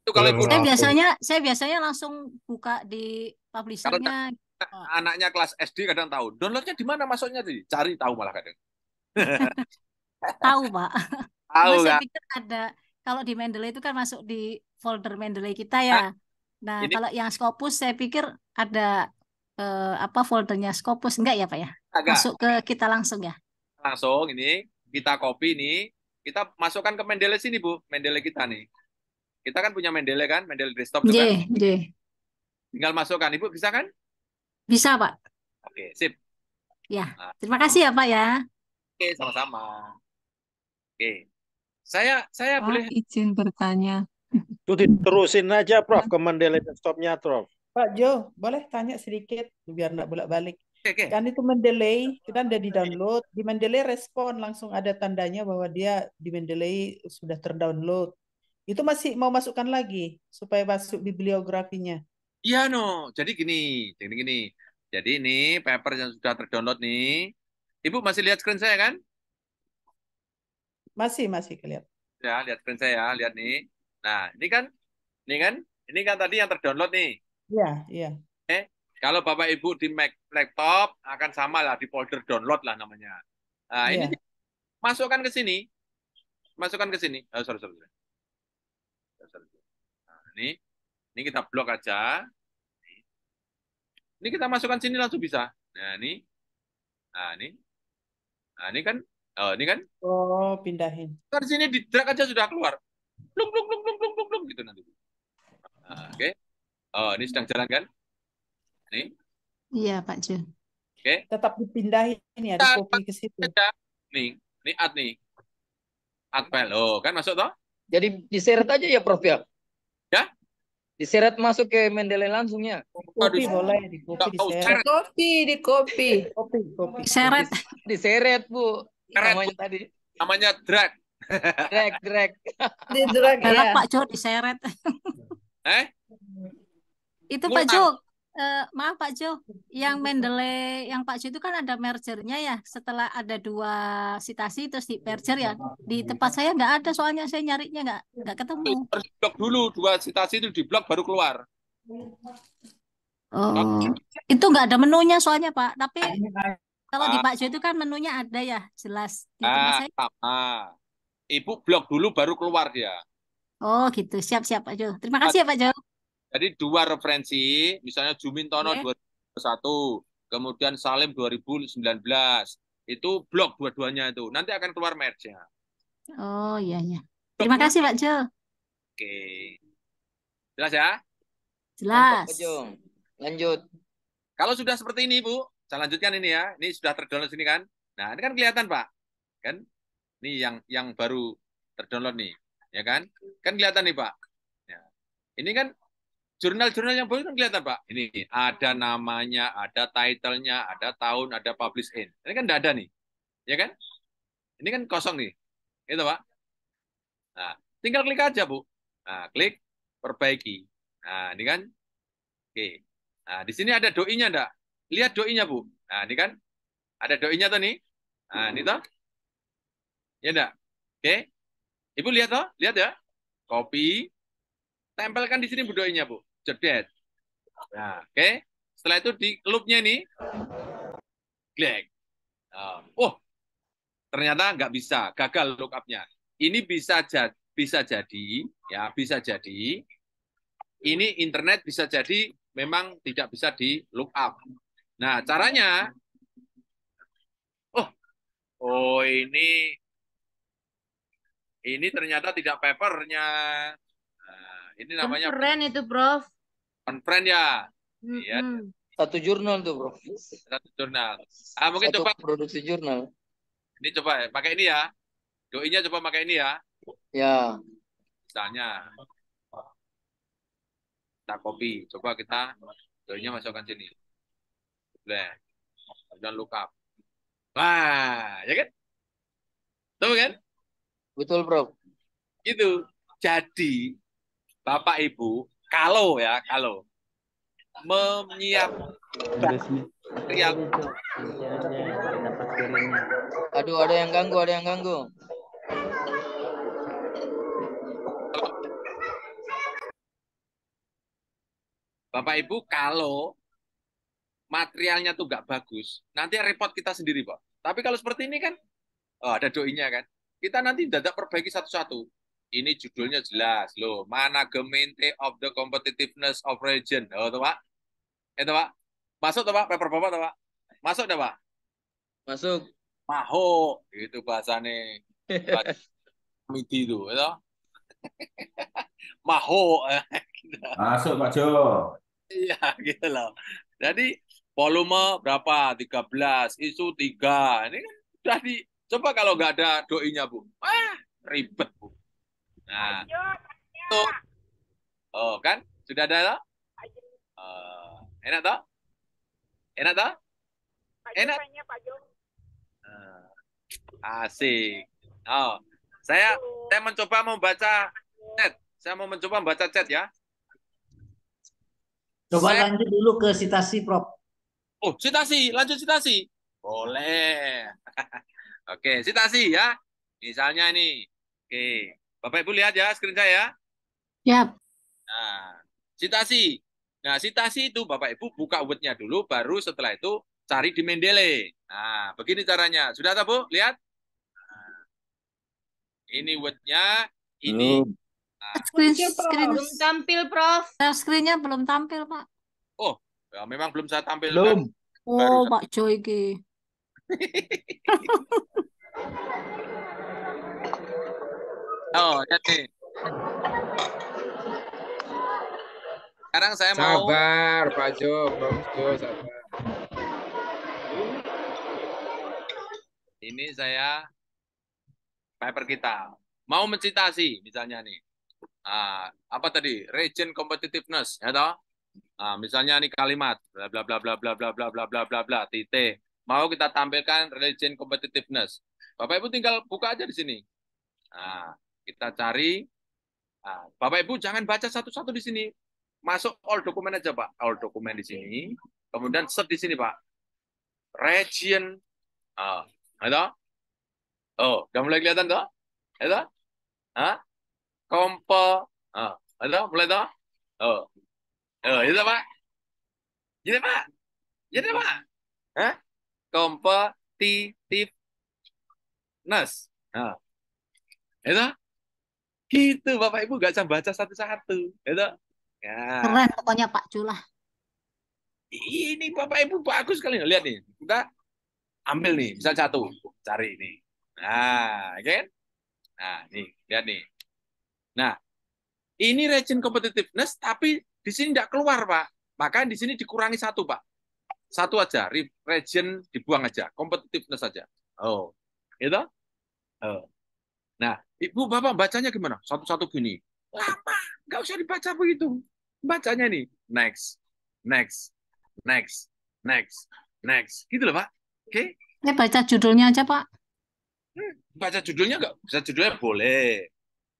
Speaker 1: Itu kalau Ibu
Speaker 19: Saya biasanya langsung buka di publishernya.
Speaker 1: anaknya kelas SD kadang tahu. Downloadnya di mana masuknya sih? Cari tahu malah kadang.
Speaker 19: Tahu Pak.
Speaker 1: Tahu
Speaker 19: Cuma saya
Speaker 1: kan?
Speaker 19: pikir ada, kalau di Mendeley itu kan masuk di folder Mendeley kita ya. Nah, kalau yang Scopus saya pikir ada foldernya Scopus enggak ya Pak ya? Masuk ke kita langsung ya.
Speaker 1: Langsung ini kita copy nih, kita masukkan ke Mendeley sini Bu, Mendeley kita nih. Kita kan punya Mendeley kan, Mendeley desktop juga. Tinggal masukkan, Ibu bisa kan?
Speaker 19: Bisa Pak.
Speaker 1: Oke, sip.
Speaker 19: Ya, terima kasih ya Pak ya.
Speaker 1: Oke, sama-sama. Oke. Saya boleh
Speaker 18: izin bertanya.
Speaker 3: Itu diterusin aja Prof ke Mendeley desktopnya Prof.
Speaker 20: Pak Jo, boleh tanya sedikit biar nggak bolak-balik.
Speaker 1: Oke.
Speaker 20: Kan itu Mendeley, itu kan udah di-download. Di Mendeley respon langsung ada tandanya bahwa dia di Mendeley sudah terdownload. Itu masih mau masukkan lagi supaya masuk bibliografinya.
Speaker 1: Iya no, jadi gini. Jadi ini paper yang sudah terdownload nih. Ibu masih lihat screen saya kan?
Speaker 20: Masih kelihatan.
Speaker 1: Ya, lihat screen saya, lihat nih. Nah, ini kan tadi yang terdownload nih.
Speaker 20: Iya.
Speaker 1: Kalau Bapak Ibu di Mac laptop akan sama lah di folder download lah namanya. Nah, ini masukkan ke sini. Oh, sorry. Nah, ini kita blok aja. Ini kita masukkan sini langsung bisa. Nah, ini. Nah, ini kan.
Speaker 20: Oh, pindahin.
Speaker 1: Di sini di drag aja sudah keluar. Plung gitu nanti. Nah, oke. Oh, ini sedang jalan kan? Nih,
Speaker 19: Iya, Pak Jo.
Speaker 1: oke.
Speaker 20: Tetap dipindahin ya, di copy ke situ.
Speaker 1: Nih, add nih. Add file. Oh, kan masuk toh?
Speaker 13: Jadi diseret aja ya Prof ya?
Speaker 1: Ya?
Speaker 13: Diseret masuk ke Mendeley langsung ya?
Speaker 20: Copy boleh, di copy diseret.
Speaker 18: Di copy.
Speaker 20: Copy.
Speaker 19: Seret.
Speaker 13: Diseret, Bu.
Speaker 1: Seret,
Speaker 13: Namanya
Speaker 1: Bu.
Speaker 13: tadi.
Speaker 1: Namanya drag.
Speaker 13: Drag.
Speaker 18: Di drag
Speaker 19: Galak
Speaker 18: ya.
Speaker 19: Pak Jo, diseret. Itu Pak Jo, maaf Pak Jo, yang Mendeley, yang Pak Jo itu kan ada mergernya ya. Setelah ada 2 citasi terus di merger ya. Di tempat saya nggak ada, soalnya saya nyarinya nggak ketemu.
Speaker 1: Harus diblok dulu, 2 citasi itu diblok baru keluar.
Speaker 19: Oh, itu nggak ada menunya soalnya Pak. Tapi kalau di Pak Jo itu kan menunya ada ya, jelas. Di tempat saya.
Speaker 1: Sama. Ibu blok dulu baru keluar dia.
Speaker 19: Oh gitu, siap-siap Pak Jo. Terima kasih ya Pak Jo.
Speaker 1: Jadi 2 referensi, misalnya Jumintono 2021, kemudian Salim 2019, itu blok dua-duanya itu. Nanti akan keluar merge-nya.
Speaker 19: Oh iya. Terima kasih Pak Jo.
Speaker 1: Oke. Jelas ya?
Speaker 19: Jelas.
Speaker 13: Pak Jo. Lanjut.
Speaker 1: Kalau sudah seperti ini, Bu, saya lanjutkan ini ya. Ini sudah terdownload sini kan? Nah, ini kan kelihatan, Pak. Kan? Ini yang baru terdownload nih, ya kan? Kan kelihatan nih, Pak. Ya. Ini kan jurnal-jurnal yang baru kan kelihatan, Pak. Ini ada namanya, ada title-nya, ada tahun, ada publish in. Ini kan tidak ada nih, ya kan? Ini kan kosong nih, itu Pak. Nah, tinggal klik aja, Bu. Nah, klik perbaiki. Nah, ini kan, oke. Nah, di sini ada doi-nya enggak? Lihat doi-nya, Bu. Nah, ini kan, ada doi-nya tuh nih. Nah, ini toh. Ya enggak? Oke. Ibu lihat toh? Lihat ya. Copy. Tempelkan di sini Bu doi-nya, Bu. Jedet. Nah, oke. Setelah itu di loop-nya ini. Klik. Ternyata nggak bisa. Gagal lookup-nya. Ini bisa jadi, ya bisa jadi. Ini internet bisa jadi memang tidak bisa di lookup. Nah, caranya. Ini ternyata tidak papernya. Nah, ini namanya
Speaker 14: Keren itu, Prof.
Speaker 1: Conference ya. Iya.
Speaker 13: Satu jurnal tuh, Prof.
Speaker 1: Satu jurnal. Mungkin
Speaker 13: Satu
Speaker 1: coba
Speaker 13: produksi jurnal.
Speaker 1: ini coba pakai ini ya. Doi-nya coba pakai ini ya.
Speaker 13: Ya.
Speaker 1: Misalnya kita copy. Coba kita doi-nya masukkan sini. Boleh. Dan lookup. Wah, ya kan? Tahu kan?
Speaker 13: Betul, Prof.
Speaker 1: Itu. Jadi, Bapak Ibu, kalau menyiapkan material.
Speaker 13: Aduh, ada yang ganggu.
Speaker 1: Bapak Ibu, kalau materialnya tuh nggak bagus, nanti repot kita sendiri, Pak. Tapi kalau seperti ini kan, ada doi-nya kan. Kita nanti dadak perbaiki satu-satu. Ini judulnya jelas loh. Management of the Competitiveness of Region. Oh, tuh Pak. Itu Pak. Masuk tuh Pak, paper Bapak tuh Pak. Masuk dah Pak.
Speaker 13: Masuk.
Speaker 1: Maho, itu bahasanya. Midi itu, itu. Maho.
Speaker 11: Masuk Pak Jo.
Speaker 1: Iya, gitu loh. Jadi volume berapa? 13, isu 3. Ini kan sudah coba kalau nggak ada doi-nya, Bu. Wah, ribet, Bu. Nah, itu. Oh, kan? Sudah ada toh? Enak toh? Enak toh? Enak. Asik. Oh, saya mencoba membaca chat. Saya mau mencoba membaca chat ya.
Speaker 21: Coba lanjut dulu ke citasi, Prof.
Speaker 1: Oh, citasi. Lanjut citasi. Boleh. Oke, citasi ya. Misalnya ini. Oke. Bapak Ibu lihat ya screen saya.
Speaker 19: Yap.
Speaker 1: Nah, citasi. Nah, citasi itu Bapak Ibu buka Word-nya dulu, baru setelah itu cari di Mendeley. Nah, begini caranya. Sudah tahu, Bu? Lihat. Nah, ini Word-nya. Ini. Nah.
Speaker 19: Screen
Speaker 14: belum tampil, Prof.
Speaker 19: Screen-nya belum tampil, Pak.
Speaker 1: Oh, ya memang belum saya tampilkan.
Speaker 21: Belum.
Speaker 19: Oh, Pak Joy ki.
Speaker 1: Oh, lihat nih. Sekarang saya mau
Speaker 4: Sabar, Pak Jo, Prof Jo, sabar.
Speaker 1: ini saya paper kita mau mencitasi misalnya nih. Apa tadi? Region competitiveness, ya toh? Misalnya nih kalimat bla bla bla bla bla bla bla bla bla bla bla titik. Mau kita tampilkan region competitiveness. Bapak Ibu tinggal buka aja di sini. Kita cari. Bapak Ibu jangan baca satu-satu di sini. Masuk all dokumen aja, Pak. All dokumen di sini. Kemudian search di sini, Pak. Region. Ada? Oh, udah mulai kelihatan toh? Ada? Kompo. Ada? Mulai toh? Itu Pak. Ini Pak. Ini Pak. Competitiveness. Itu? Gitu Bapak Ibu nggak usah baca satu-satu. Itu? Ya.
Speaker 19: Keren pokoknya Pak Julah.
Speaker 1: Ini Bapak Ibu bagus sekali. Lihat nih. Kita ambil nih. Misal satu. Cari ini. Nah, kan? Nah, nih. Lihat nih. Nah, ini region competitiveness, tapi di sini tidak keluar, Pak. Maka di sini dikurangi satu, Pak. Satu aja. Region dibuang aja. Competitiveness aja. Oh. Gitu? Oh. Nah, Ibu, Bapak bacanya gimana? Satu-satu gini. Lama. Nggak usah dibaca begitu. Bacanya nih. Next. Next. Next. Next. Next. Gitu loh, Pak. Oke?
Speaker 19: Ini baca judulnya aja, Pak.
Speaker 1: Baca judulnya nggak? Baca judulnya boleh.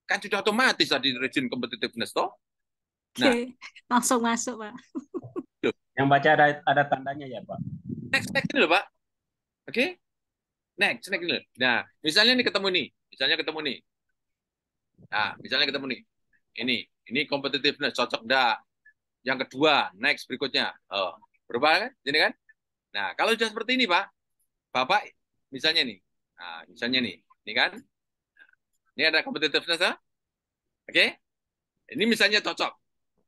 Speaker 1: Kan sudah otomatis tadi region competitiveness, toh? Nah,
Speaker 19: langsung masuk, Pak.
Speaker 11: Yang baca ada tandanya ya, Pak.
Speaker 1: Next ini loh, Pak. Oke? Next ini. Nah, misalnya nih ketemu nih. Nah, misalnya ketemu nih. Ini competitiveness cocok enggak? Yang kedua, next berikutnya. Berubah kan? Ini kan? Nah, kalau sudah seperti ini, Pak. Bapak misalnya nih. Nah, misalnya nih. Ini kan? Ini ada competitiveness, ya? Oke? Ini misalnya cocok.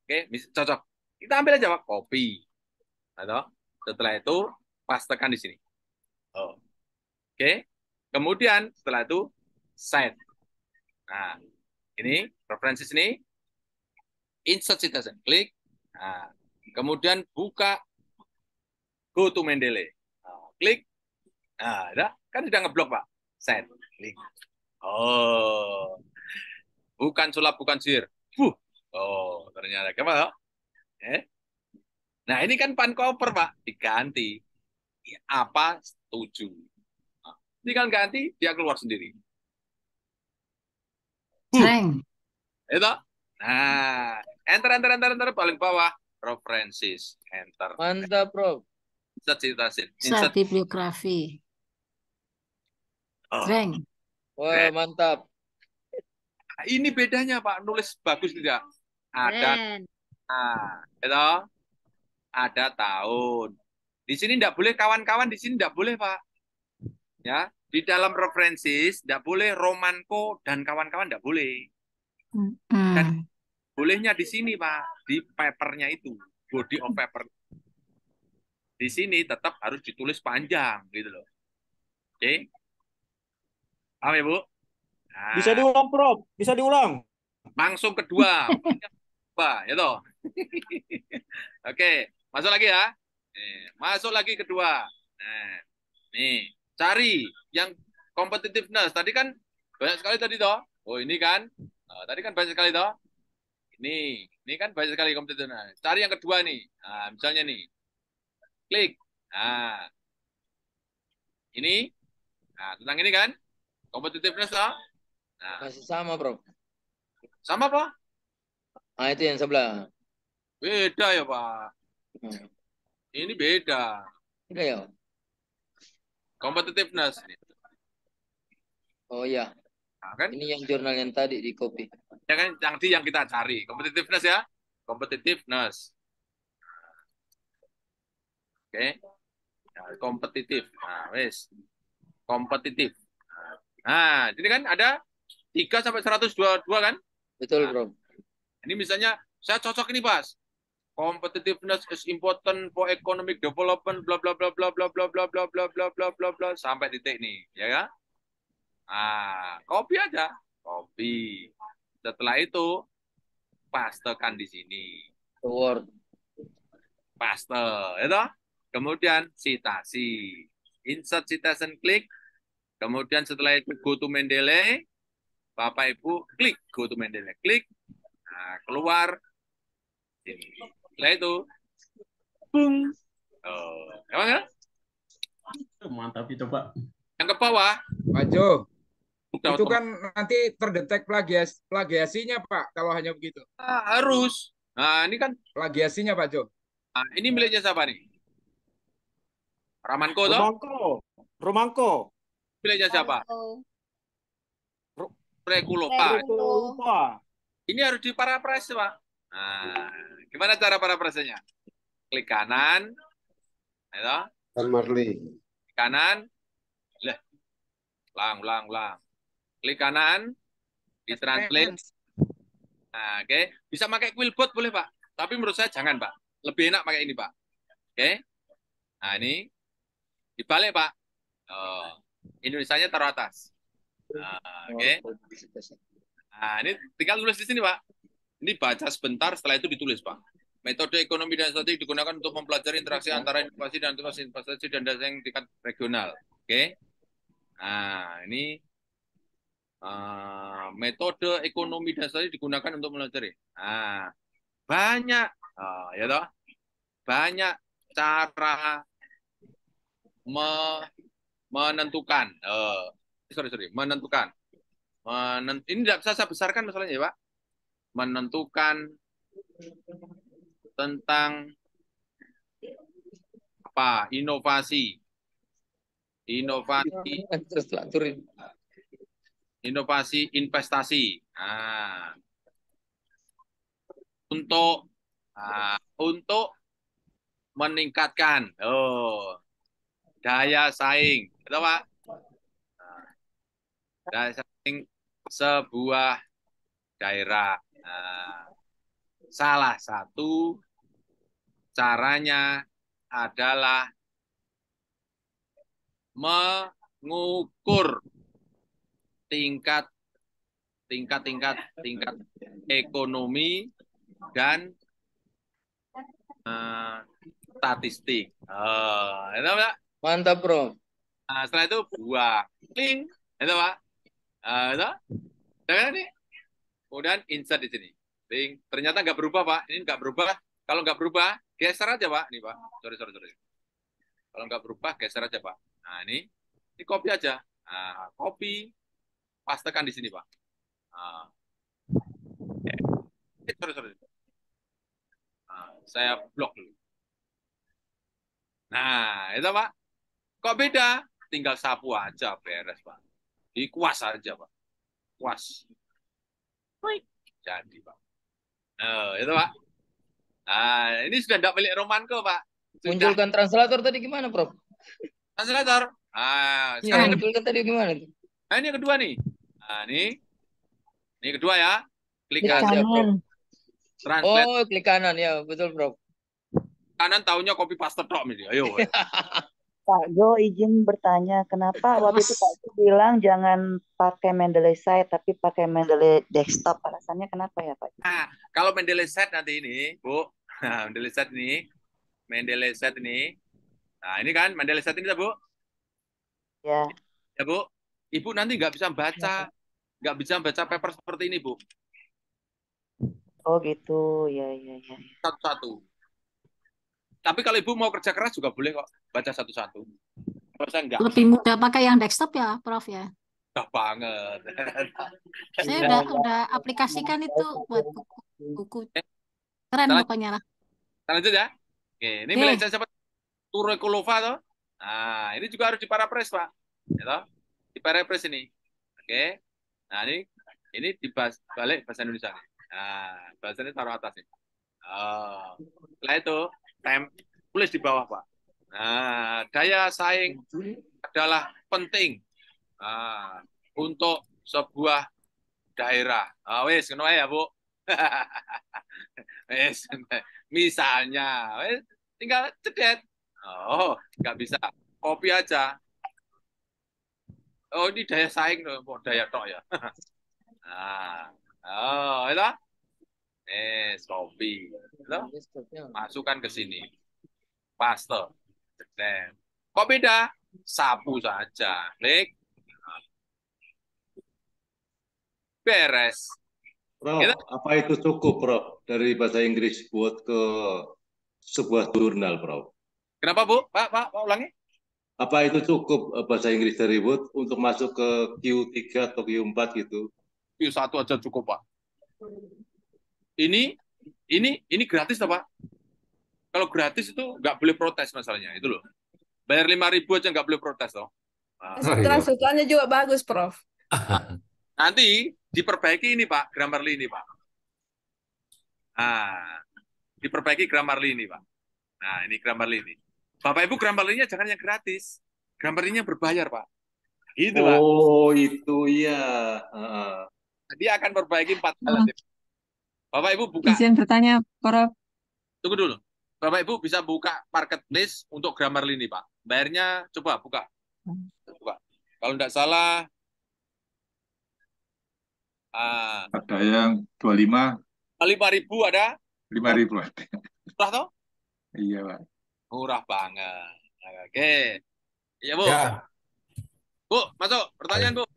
Speaker 1: Oke, cocok. Kita ambil aja, Pak. Copy. Atau setelah itu pastekan di sini. Oke. Kemudian setelah itu set. Nah, ini referensi sini. Insert citation. Klik. Nah, kemudian buka go to Mendeley. Klik. Nah, udah. Kan udah ngeblok, Pak. Set. Klik. Oh. Bukan sulap, bukan sihir. Oh, ternyata gimana? Nah, ini kan pan koper, Pak. Diganti. Apa setuju. Ini kan ganti, dia keluar sendiri. Itu. Nah, enter, paling bawah. References. Enter.
Speaker 13: Mantap, Prof.
Speaker 1: Insert
Speaker 19: bibliografi. Jreng.
Speaker 13: Wah, mantap.
Speaker 1: Ini bedanya, Pak. Nulis bagus tidak? Ada. Itu. Ada tahun. Di sini tidak boleh kawan-kawan, di sini tidak boleh, Pak. Ya, di dalam referensis tidak boleh Romanko dan kawan-kawan tidak boleh. Dan bolehnya di sini, Pak, di papernya itu, body of paper. Di sini tetap harus ditulis panjang, gitu loh. Oke? Paham ya, Bu? Nah,
Speaker 3: Bisa diulang, Prof. Bisa diulang.
Speaker 1: langsung kedua. Ya toh. Oke, masuk lagi ya. Masuk lagi kedua. Nah, nih, cari yang competitiveness. Tadi kan banyak sekali tadi toh. Oh, ini kan. Tadi kan banyak sekali toh. Ini kan banyak sekali competitiveness. Cari yang kedua nih. Nah, misalnya nih. Klik. Nah. Ini. Nah, tentang ini kan. Competitiveness toh. Nah.
Speaker 13: Masih sama, Bro.
Speaker 1: Sama, Pak?
Speaker 13: Nah, itu yang sebelah.
Speaker 1: Beda ya, Pak. Ini beda.
Speaker 13: Beda ya?
Speaker 1: Competitiveness.
Speaker 13: Oh iya.
Speaker 1: Nah, kan?
Speaker 13: Ini yang jurnal yang tadi di copy.
Speaker 1: Ya kan, yang kita cari. Competitiveness ya. Competitiveness. Oke. Nah, kompetitif. Nah, wes. Kompetitif. Nah, ini kan ada 3 sampai 122 kan?
Speaker 13: Betul, Bro.
Speaker 1: Ini misalnya saya cocok ini, Pas. Competitiveness is important for economic development bla bla bla bla bla bla bla bla bla bla bla bla bla sampai titik nih, ya kan? Copy aja. Copy. Setelah itu pastekan di sini.
Speaker 13: Word.
Speaker 1: Paste, itu. Kemudian citasi. Insert citation klik. Kemudian setelah itu go to Mendeley. Bapak Ibu klik go to Mendeley. Klik. Nah, keluar. Sini. Setelah itu. Bung. Oh, emang ya?
Speaker 11: Mantap itu, Pak.
Speaker 1: Yang ke bawah.
Speaker 4: Pak Jo,
Speaker 1: Udah
Speaker 4: itu kan nanti terdetek plagiasinya, Pak, kalau hanya begitu.
Speaker 1: harus. Nah, ini kan
Speaker 4: Plagiasinya, Pak Jo.
Speaker 1: nah, ini miliknya siapa nih? Ramanko toh?
Speaker 3: Romangko.
Speaker 1: Miliknya siapa? Rekulova.
Speaker 3: Lupa.
Speaker 1: Ini harus diparaphrase, Pak. Nah, gimana cara paraphrasenya? Klik kanan. Ya,
Speaker 5: Tan Marley.
Speaker 1: klik kanan. Ulang. Klik kanan. Ditranslate. Nah, oke. Bisa pakai Quillbot boleh, Pak. Tapi menurut saya jangan, Pak. Lebih enak pakai ini, Pak. Oke. Nah, ini dibalik, Pak. Oh, Indonesianya taruh atas. Nah, oke. Nah, ini tinggal tulis di sini, Pak. Ini baca sebentar, setelah itu ditulis, Pak. Metode ekonomi dan strategi digunakan untuk mempelajari interaksi antara inovasi dan investasi dan data yang tingkat regional. Oke. Nah, ini metode ekonomi dan strategi digunakan untuk mempelajari. Nah, banyak, ya toh, banyak cara menentukan. Menentukan. Ini tidak bisa saya besarkan masalahnya ya, Pak. Menentukan tentang apa? Inovasi investasi. Nah, untuk meningkatkan daya saing, betul Pak? Daya saing sebuah daerah. Nah, salah satu caranya adalah mengukur tingkat ekonomi dan statistik. Itu Pak.
Speaker 13: Mantap, Bro.
Speaker 1: Nah, setelah itu buah kling, itu Pak. Itu, dan ini, kemudian insert di sini. Kling. Ternyata nggak berubah Pak. Ini nggak berubah. Kalau nggak berubah, geser aja Pak. Ini Pak. Sorry. Kalau nggak berubah, geser aja Pak. Nah ini copy aja. Nah, copy, pastekan di sini Pak. Sorry. Saya blok dulu. Nah, itu Pak. Kok beda? Tinggal sapu aja, beres Pak. Dikuas aja Pak. Kuas. Jadi Pak. Itu Pak. Nah, ini sudah tidak milik Romanko Pak.
Speaker 13: Munculkan translator tadi gimana, Prof?
Speaker 1: Translator.
Speaker 13: Iya, munculkan tadi gimana?
Speaker 1: Nah, ini yang kedua nih. Nah, ini kedua ya. Klik
Speaker 12: kanan.
Speaker 1: Translate.
Speaker 13: Oh, klik kanan ya, betul, Prof.
Speaker 1: Kanan tahunya copy paste tok nih. Ayo.
Speaker 12: Pak Jo izin bertanya, kenapa waktu itu Pak Jo bilang jangan pakai Mendeley Site tapi pakai Mendeley Desktop? Alasannya kenapa ya Pak?
Speaker 1: Nah, kalau Mendeley Site nanti ini, Bu. Nah, Mendeley Site ini. Nah, ini kan Mendeley Site ini, Bu.
Speaker 12: Ya.
Speaker 1: Ya, Bu. Ibu nanti nggak bisa baca paper seperti ini, Bu.
Speaker 12: Oh gitu, ya.
Speaker 1: Satu-satu. Tapi kalau Ibu mau kerja keras juga boleh kok baca satu-satu. Kalau saya enggak.
Speaker 19: Lebih mudah pakai yang desktop ya, Prof ya.
Speaker 1: Mudah banget.
Speaker 19: Saya udah aplikasikan itu buat buku. Keren pokoknya lah.
Speaker 1: Lanjut ya. Oke, ini milik saya siapa? Rekulova toh. Nah, ini juga harus diparaphrase, Pak. Ya toh? Diparaphrase ini. Oke. Nah, ini dibalik bahasa Indonesia nih. Nah, bahasanya taruh atas nih. Setelah itu tulis di bawah Pak. Nah, daya saing adalah penting untuk sebuah daerah. Wes, ngono ya Bu. Wes, misalnya, wes, tinggal cedet. Nggak bisa, copy aja. Oh, ini daya saing, daya tok ya. Nah, itu. copy. Masukkan ke sini. Paste. Kok beda? Sapu saja. Klik. Beres.
Speaker 8: Prof, apa itu cukup, Prof, dari bahasa Inggris buat ke sebuah jurnal, Prof?
Speaker 1: Kenapa, Bu? Pak, ulangi.
Speaker 8: Apa itu cukup bahasa Inggris dari Word untuk masuk ke Q3 atau Q4 gitu?
Speaker 1: Q1 aja cukup, Pak. Ini gratis, Pak. Kalau gratis itu nggak boleh protes masalahnya, itu loh. Bayar 5.000 aja nggak boleh protes, toh.
Speaker 15: Translatannya juga bagus, Prof.
Speaker 1: Nanti diperbaiki ini, Pak, Grammarly ini, Pak. Diperbaiki Grammarly ini, Pak. Nah, ini Grammarly ini. Bapak Ibu, Grammarly-nya jangan yang gratis. Grammarly-nya berbayar, Pak. Gitu, Pak.
Speaker 8: Oh, itu ya.
Speaker 1: Dia akan perbaiki 4 bulan. Bapak Ibu buka.
Speaker 22: Izin bertanya, Prof.
Speaker 1: Tunggu dulu. Bapak Ibu bisa buka marketplace untuk Grammarly ini, Pak. Bayarnya coba buka. Kalau tidak salah
Speaker 17: Ada yang 25.
Speaker 1: 5.000 ada?
Speaker 17: 5.000.
Speaker 1: Murah toh?
Speaker 17: Iya, Pak.
Speaker 1: Murah banget. Oke. Iya, Bu.
Speaker 23: Ya.
Speaker 1: Bu, masuk. Pertanyaan, Bu.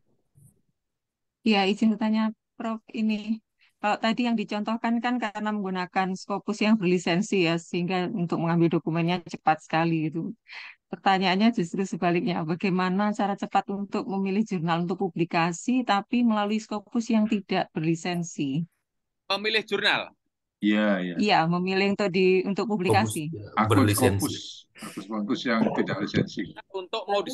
Speaker 22: Ya, izin bertanya, Prof. Ini, kalau tadi yang dicontohkan kan karena menggunakan Scopus yang berlisensi ya, sehingga untuk mengambil dokumennya cepat sekali gitu. Pertanyaannya justru sebaliknya, bagaimana cara cepat untuk memilih jurnal untuk publikasi, tapi melalui Scopus yang tidak berlisensi?
Speaker 1: Memilih jurnal?
Speaker 17: Iya.
Speaker 22: Iya, memilih untuk publikasi.
Speaker 17: Scopus yang tidak lisensi.
Speaker 1: Untuk mau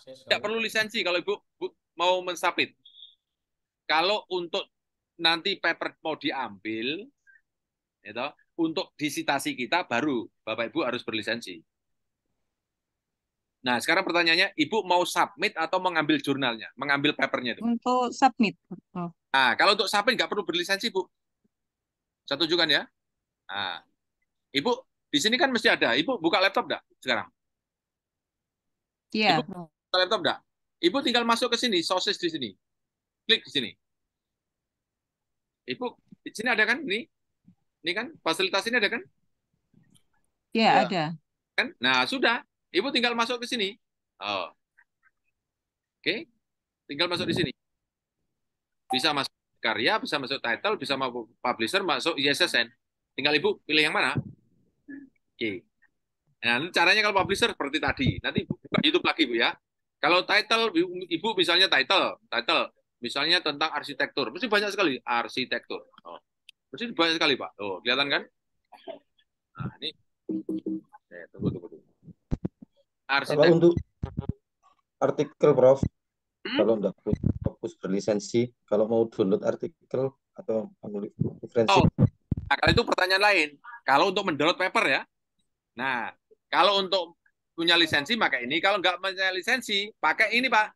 Speaker 1: tidak perlu lisensi kalau Ibu mau mensubmit. Kalau untuk nanti paper mau diambil, gitu, untuk disitasi kita baru Bapak Ibu harus berlisensi. Nah, sekarang pertanyaannya, Ibu mau submit atau mengambil jurnalnya, mengambil papernya itu?
Speaker 22: Untuk submit.
Speaker 1: Nah, kalau untuk submit nggak perlu berlisensi, Bu. Saya tunjukkan ya. Nah, Ibu di sini kan mesti ada. Ibu buka laptop nggak sekarang?
Speaker 22: Iya.
Speaker 1: Ibu buka laptop nggak? Ibu tinggal masuk ke sini, sources di sini. Klik di sini. Ibu di sini ada kan? Ini kan fasilitas ini ada kan?
Speaker 22: Iya, ada.
Speaker 1: Kan? Nah, sudah. Ibu tinggal masuk ke sini. Oke. Tinggal masuk di sini. Bisa masuk karya, bisa masuk title, bisa masuk publisher, masuk ISSN. Tinggal Ibu pilih yang mana. Oke. Nah, caranya kalau publisher seperti tadi. Nanti buka YouTube lagi, Bu ya. Kalau title, Ibu misalnya title misalnya tentang arsitektur. Mesti banyak sekali arsitektur. Mesti banyak sekali, Pak. Kelihatan kan? Nah, ini. Tunggu.
Speaker 24: Kalau untuk artikel, Prof, kalau nggak punya fokus berlisensi, kalau mau download artikel atau menulis referensi.
Speaker 1: Nah, kalau itu pertanyaan lain. Kalau untuk mendownload paper ya. Nah, kalau untuk punya lisensi pakai ini. Kalau nggak punya lisensi, pakai ini, Pak.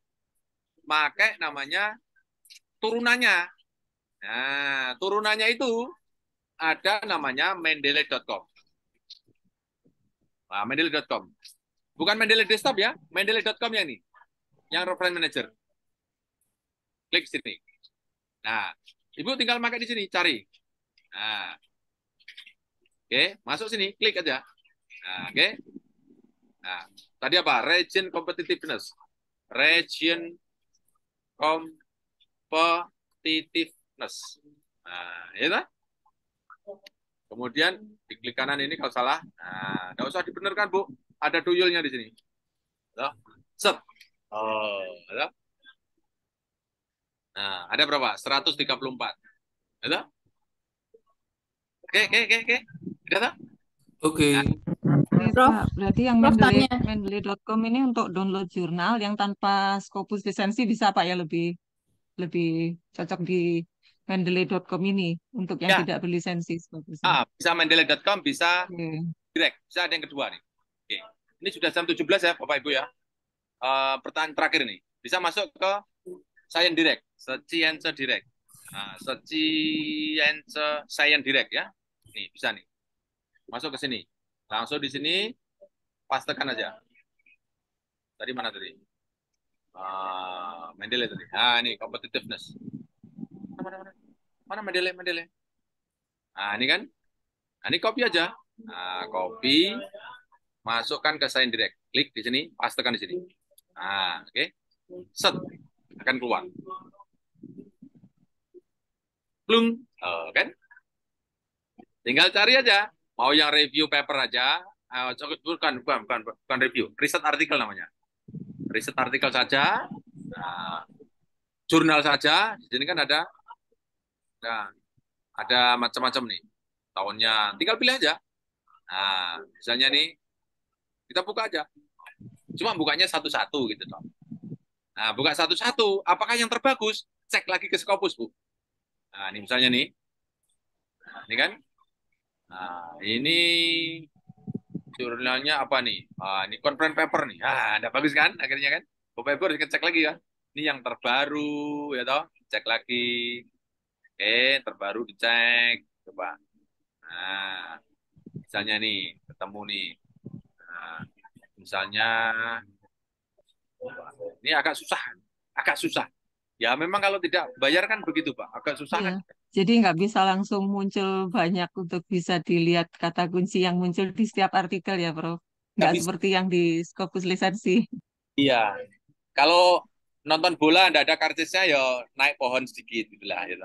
Speaker 1: Pakai namanya turunannya. Nah, turunannya itu ada namanya mendeley.com. Nah, mendeley.com. Bukan Mendeley desktop ya, mendeley.com yang ini. Yang reference manager. Klik sini. Nah, Ibu tinggal pakai di sini, cari. Nah. Oke, masuk sini, klik aja. Nah, oke. Nah, tadi apa? Region competitiveness. Region competitiveness. Nah, ya kan? Kemudian diklik kanan ini kalau salah. Nah, nggak usah dibenarkan, Bu. Ada tuyulnya di sini. Set. Ada. Nah, ada berapa? 134. Ada? Oke. Ada?
Speaker 22: Oke.
Speaker 15: Prof,
Speaker 22: berarti yang
Speaker 15: Prof
Speaker 22: mendeley.com ini untuk download jurnal yang tanpa Scopus lisensi bisa, Pak, ya, lebih cocok di mendeley.com ini untuk yang tidak berlisensi Scopus.
Speaker 1: Bisa mendeley.com, bisa direct. Bisa ada yang kedua nih. Oke. Ini sudah jam 17 ya, Bapak Ibu ya. Pertanyaan terakhir nih. Bisa masuk ke Science Direct, Science Direct. Nah, Science Direct ya. Nih, bisa nih. Masuk ke sini. Langsung di sini pastekan aja. Tadi mana tadi? Mendeley tadi. Nah, ini competitiveness. Mana Mendeley? Nah, ini kan. Nah, ini copy aja. Nah, copy, masukkan ke sign direct. Klik di sini, pastekan di sini. Nah, oke. Set, akan keluar. Plung, kan? Tinggal cari aja. Mau yang review paper aja. Bukan review. Riset artikel namanya. Riset artikel saja. Nah, jurnal saja. Di sini kan ada macam-macam nih. Tahunnya. Tinggal pilih aja. Nah, misalnya nih, kita buka aja. Cuma bukanya satu-satu gitu. Nah, buka satu-satu. Apakah yang terbagus? Cek lagi ke Scopus, Bu. Nah, ini misalnya nih. Nah, ini kan. Nah, ini jurnalnya apa nih? Ini conference paper nih. Ada bagus kan? Akhirnya kan? Bapak Ibu harus cek lagi kan? Ini yang terbaru, ya toh? Cek lagi. Oke, terbaru dicek. Coba. Nah, misalnya nih, ketemu nih. Nah, misalnya, ini agak susah. Ya, memang kalau tidak bayar kan begitu, Pak. Agak susah
Speaker 22: Iya.
Speaker 1: kan?
Speaker 22: Jadi nggak bisa langsung muncul banyak untuk bisa dilihat kata kunci yang muncul di setiap artikel ya, Prof.
Speaker 1: Nggak
Speaker 22: Nggak
Speaker 1: bisa.
Speaker 22: seperti yang di Scopus lisensi.
Speaker 1: Iya. Kalau nonton bola nggak ada karcisnya, ya naik pohon sedikit gitu lah. Gitu.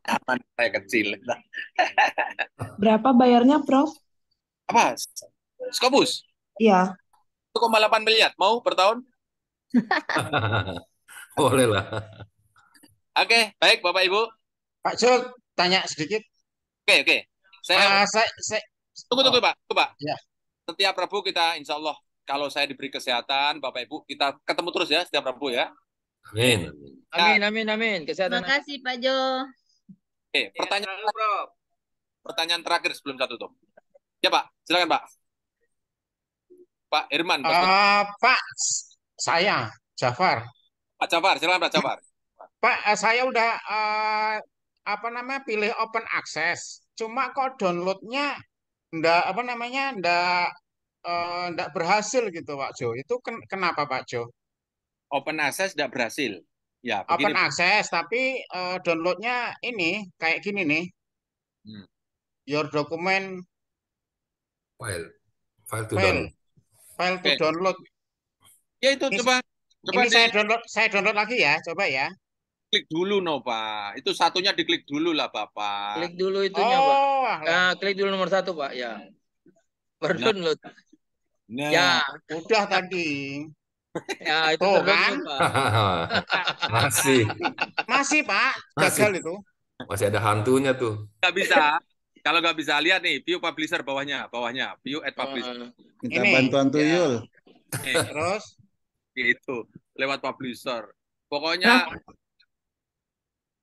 Speaker 1: Taman saya kecil.
Speaker 15: Berapa bayarnya, Prof?
Speaker 1: Apa? Scopus?
Speaker 15: Iya.
Speaker 1: 1,8 miliar. Mau per tahun?
Speaker 2: Boleh lah.
Speaker 1: Oke, baik Bapak Ibu.
Speaker 6: Pak Jo, tanya sedikit.
Speaker 1: Oke. Saya tunggu
Speaker 6: Oh,
Speaker 1: Pak. Coba.
Speaker 6: ya.
Speaker 1: Setiap Rabu kita insya Allah kalau saya diberi kesehatan, Bapak Ibu, kita ketemu terus ya setiap Rabu ya.
Speaker 2: Amin.
Speaker 13: Amin. Kesehatan.
Speaker 14: Terima kasih Pak Jo.
Speaker 1: Oke, pertanyaan terakhir sebelum saya tutup. Ya Pak, silakan Pak. Pak Herman.
Speaker 6: Pak, saya Jafar.
Speaker 1: Pak Jafar, silakan Pak Jafar.
Speaker 6: Pak, saya udah pilih open access. Cuma kok downloadnya ndak berhasil gitu Pak Jo. Itu kenapa Pak Jo?
Speaker 1: Open access tidak berhasil. Ya,
Speaker 6: Open
Speaker 1: begini.
Speaker 6: access tapi downloadnya ini kayak gini nih. Your document
Speaker 2: File to download.
Speaker 6: File to download.
Speaker 1: Ya itu coba
Speaker 6: ini saya download lagi ya, coba ya.
Speaker 1: Klik dulu Pak. Itu satunya diklik dulu lah Bapak.
Speaker 13: Klik dulu itunya Pak. Nah, klik dulu nomor 1 Pak ya. Berdownload.
Speaker 1: Nah,
Speaker 6: ya udah tadi.
Speaker 13: Ya itu
Speaker 6: kan?
Speaker 13: Pak.
Speaker 2: Masih
Speaker 6: Pak, gagal itu.
Speaker 2: Masih ada hantunya tuh.
Speaker 1: Nggak bisa. Kalau nggak bisa lihat nih, view publisher bawahnya, view at publisher.
Speaker 10: Minta bantuan Tuyul.
Speaker 6: Terus
Speaker 1: gitu, lewat publisher. Pokoknya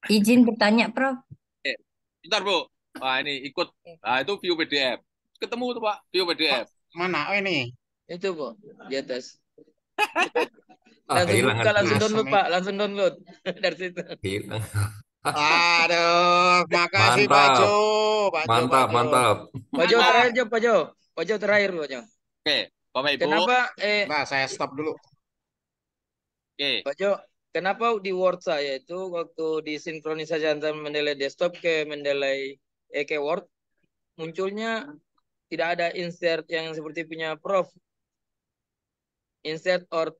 Speaker 23: izin bertanya, Prof.
Speaker 1: Bentar, Bu. Wah, ini ikut. Nah, itu view PDF. Ketemu tuh, Pak, view PDF.
Speaker 6: Mana? Oh, ini.
Speaker 13: Itu, Bu, di atas. Langsung buka, langsung download, Pak. Langsung download dari situ.
Speaker 6: Aduh, makasih Pak Jo.
Speaker 2: Mantap.
Speaker 13: Pak Jo terakhir, Pak Jo. Pak Jo terakhir, Pak Jo.
Speaker 1: Oke, Bapak Ibu.
Speaker 13: Kenapa?
Speaker 6: Nah, saya stop dulu.
Speaker 1: Oke.
Speaker 13: Pak Jo, kenapa di Word saya itu waktu disinkronisasi antara Mendeley desktop ke Mendeley ke Word munculnya tidak ada insert yang seperti punya Prof. Insert or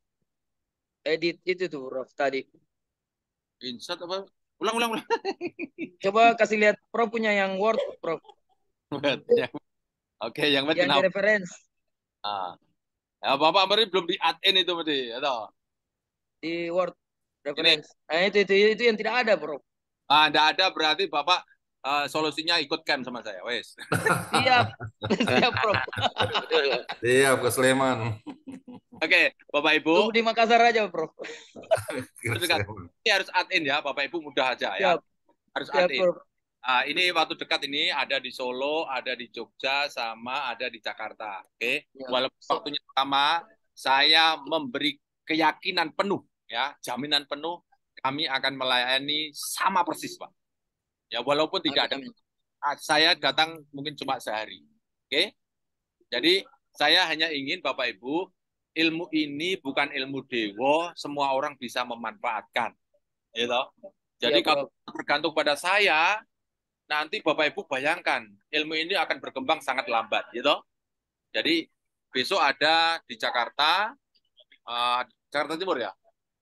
Speaker 13: edit itu tuh Prof tadi.
Speaker 1: Insert apa? Ulang.
Speaker 13: Coba kasih lihat Prof punya yang Word, Prof.
Speaker 1: Oke, yang Word
Speaker 13: yang reference.
Speaker 1: Ya, Bapak beri belum di add in itu berarti, atau?
Speaker 13: Di Word reference. Nah, itu yang tidak ada, Prof.
Speaker 1: Tidak ada berarti Bapak solusinya ikut camp sama saya, wes.
Speaker 13: Siap, Prof.
Speaker 2: Siap ke Sleman.
Speaker 1: Oke, Bapak Ibu.
Speaker 13: Tunggu di Makassar aja, Prof.
Speaker 1: Ini harus add in ya, Bapak Ibu mudah aja ya. Harus add in. Ini waktu dekat ini ada di Solo, ada di Jogja, sama ada di Jakarta. Oke, walaupun waktunya sama, saya memberi keyakinan penuh, ya, jaminan penuh, kami akan melayani sama persis, Pak. Ya, walaupun tidak ada, saya datang mungkin cuma sehari. Oke, jadi saya hanya ingin Bapak Ibu, ilmu ini bukan ilmu dewa, semua orang bisa memanfaatkan. Gitu. Jadi
Speaker 13: Iya,
Speaker 1: kalau
Speaker 13: Prof.
Speaker 1: bergantung pada saya, nanti Bapak Ibu bayangkan ilmu ini akan berkembang sangat lambat, gitu. Jadi besok ada di Jakarta, Jakarta Timur ya,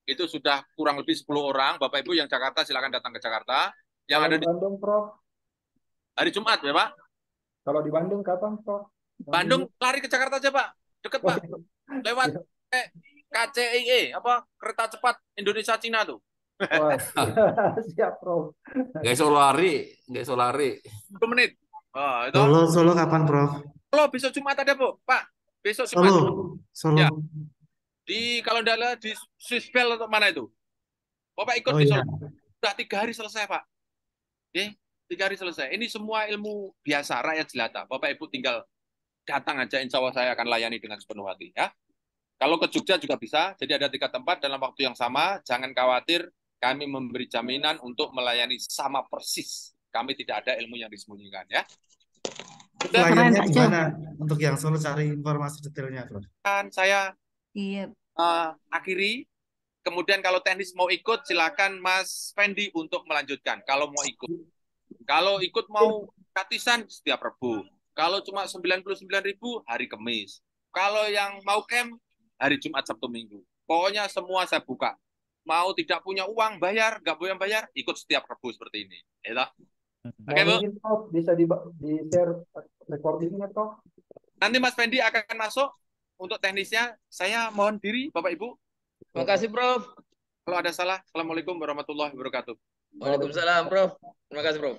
Speaker 1: itu sudah kurang lebih 10 orang. Bapak Ibu yang Jakarta silakan datang ke Jakarta. Yang
Speaker 7: Kalau
Speaker 1: ada
Speaker 7: di
Speaker 1: di
Speaker 7: Bandung, Prof.
Speaker 1: hari Jumat ya Pak.
Speaker 7: Kalau di Bandung kapan, Prof?
Speaker 1: Bandung lari ke Jakarta aja Pak, deket Pak, lewat KCIE apa kereta cepat Indonesia Cina tuh.
Speaker 7: Wah, siap, Prof.
Speaker 2: Nggak iso lari, nggak iso lari.
Speaker 1: 10 menit. Oh, itu.
Speaker 9: Solo kapan, Prof?
Speaker 1: Solo besok Jumat ada Bu, Pak. Besok
Speaker 9: Solo,
Speaker 1: Jumat.
Speaker 9: Solo.
Speaker 1: Ya. Kalau tidak ada di Swispel atau mana itu? Bapak ikut
Speaker 9: Oh
Speaker 1: di
Speaker 9: iya.
Speaker 1: Solo. Sudah 3 hari selesai Pak. Oke, 3 hari selesai. Ini semua ilmu biasa rakyat jelata. Bapak Ibu tinggal datang aja, insya Allah saya akan layani dengan sepenuh hati ya. Kalau ke Jogja juga bisa, jadi ada 3 tempat dalam waktu yang sama. Jangan khawatir, kami memberi jaminan untuk melayani sama persis. Kami tidak ada ilmu yang disembunyikan ya.
Speaker 9: Layarnya gimana? Untuk yang Solo cari informasi detailnya, Prof.
Speaker 1: Kan saya
Speaker 14: Iya.
Speaker 1: akhiri. Kemudian kalau teknis mau ikut, silakan Mas Fendi untuk melanjutkan. Kalau mau ikut. Kalau ikut mau gratisan setiap Rabu. Kalau cuma 99.000 hari Kamis. Kalau yang mau camp hari Jumat, Sabtu, Minggu. Pokoknya semua saya buka. Mau tidak punya uang bayar, nggak boleh bayar, ikut setiap Rabu seperti ini. Ya, oke Bu.
Speaker 7: Mungkin, Prof, bisa di-share recordingnya, Prof.
Speaker 1: Nanti Mas Fendi akan masuk untuk teknisnya. Saya mohon diri, Bapak Ibu.
Speaker 13: Terima kasih, Prof.
Speaker 1: Kalau ada salah, Assalamualaikum warahmatullahi wabarakatuh.
Speaker 13: Waalaikumsalam, Prof. Terima kasih, Prof.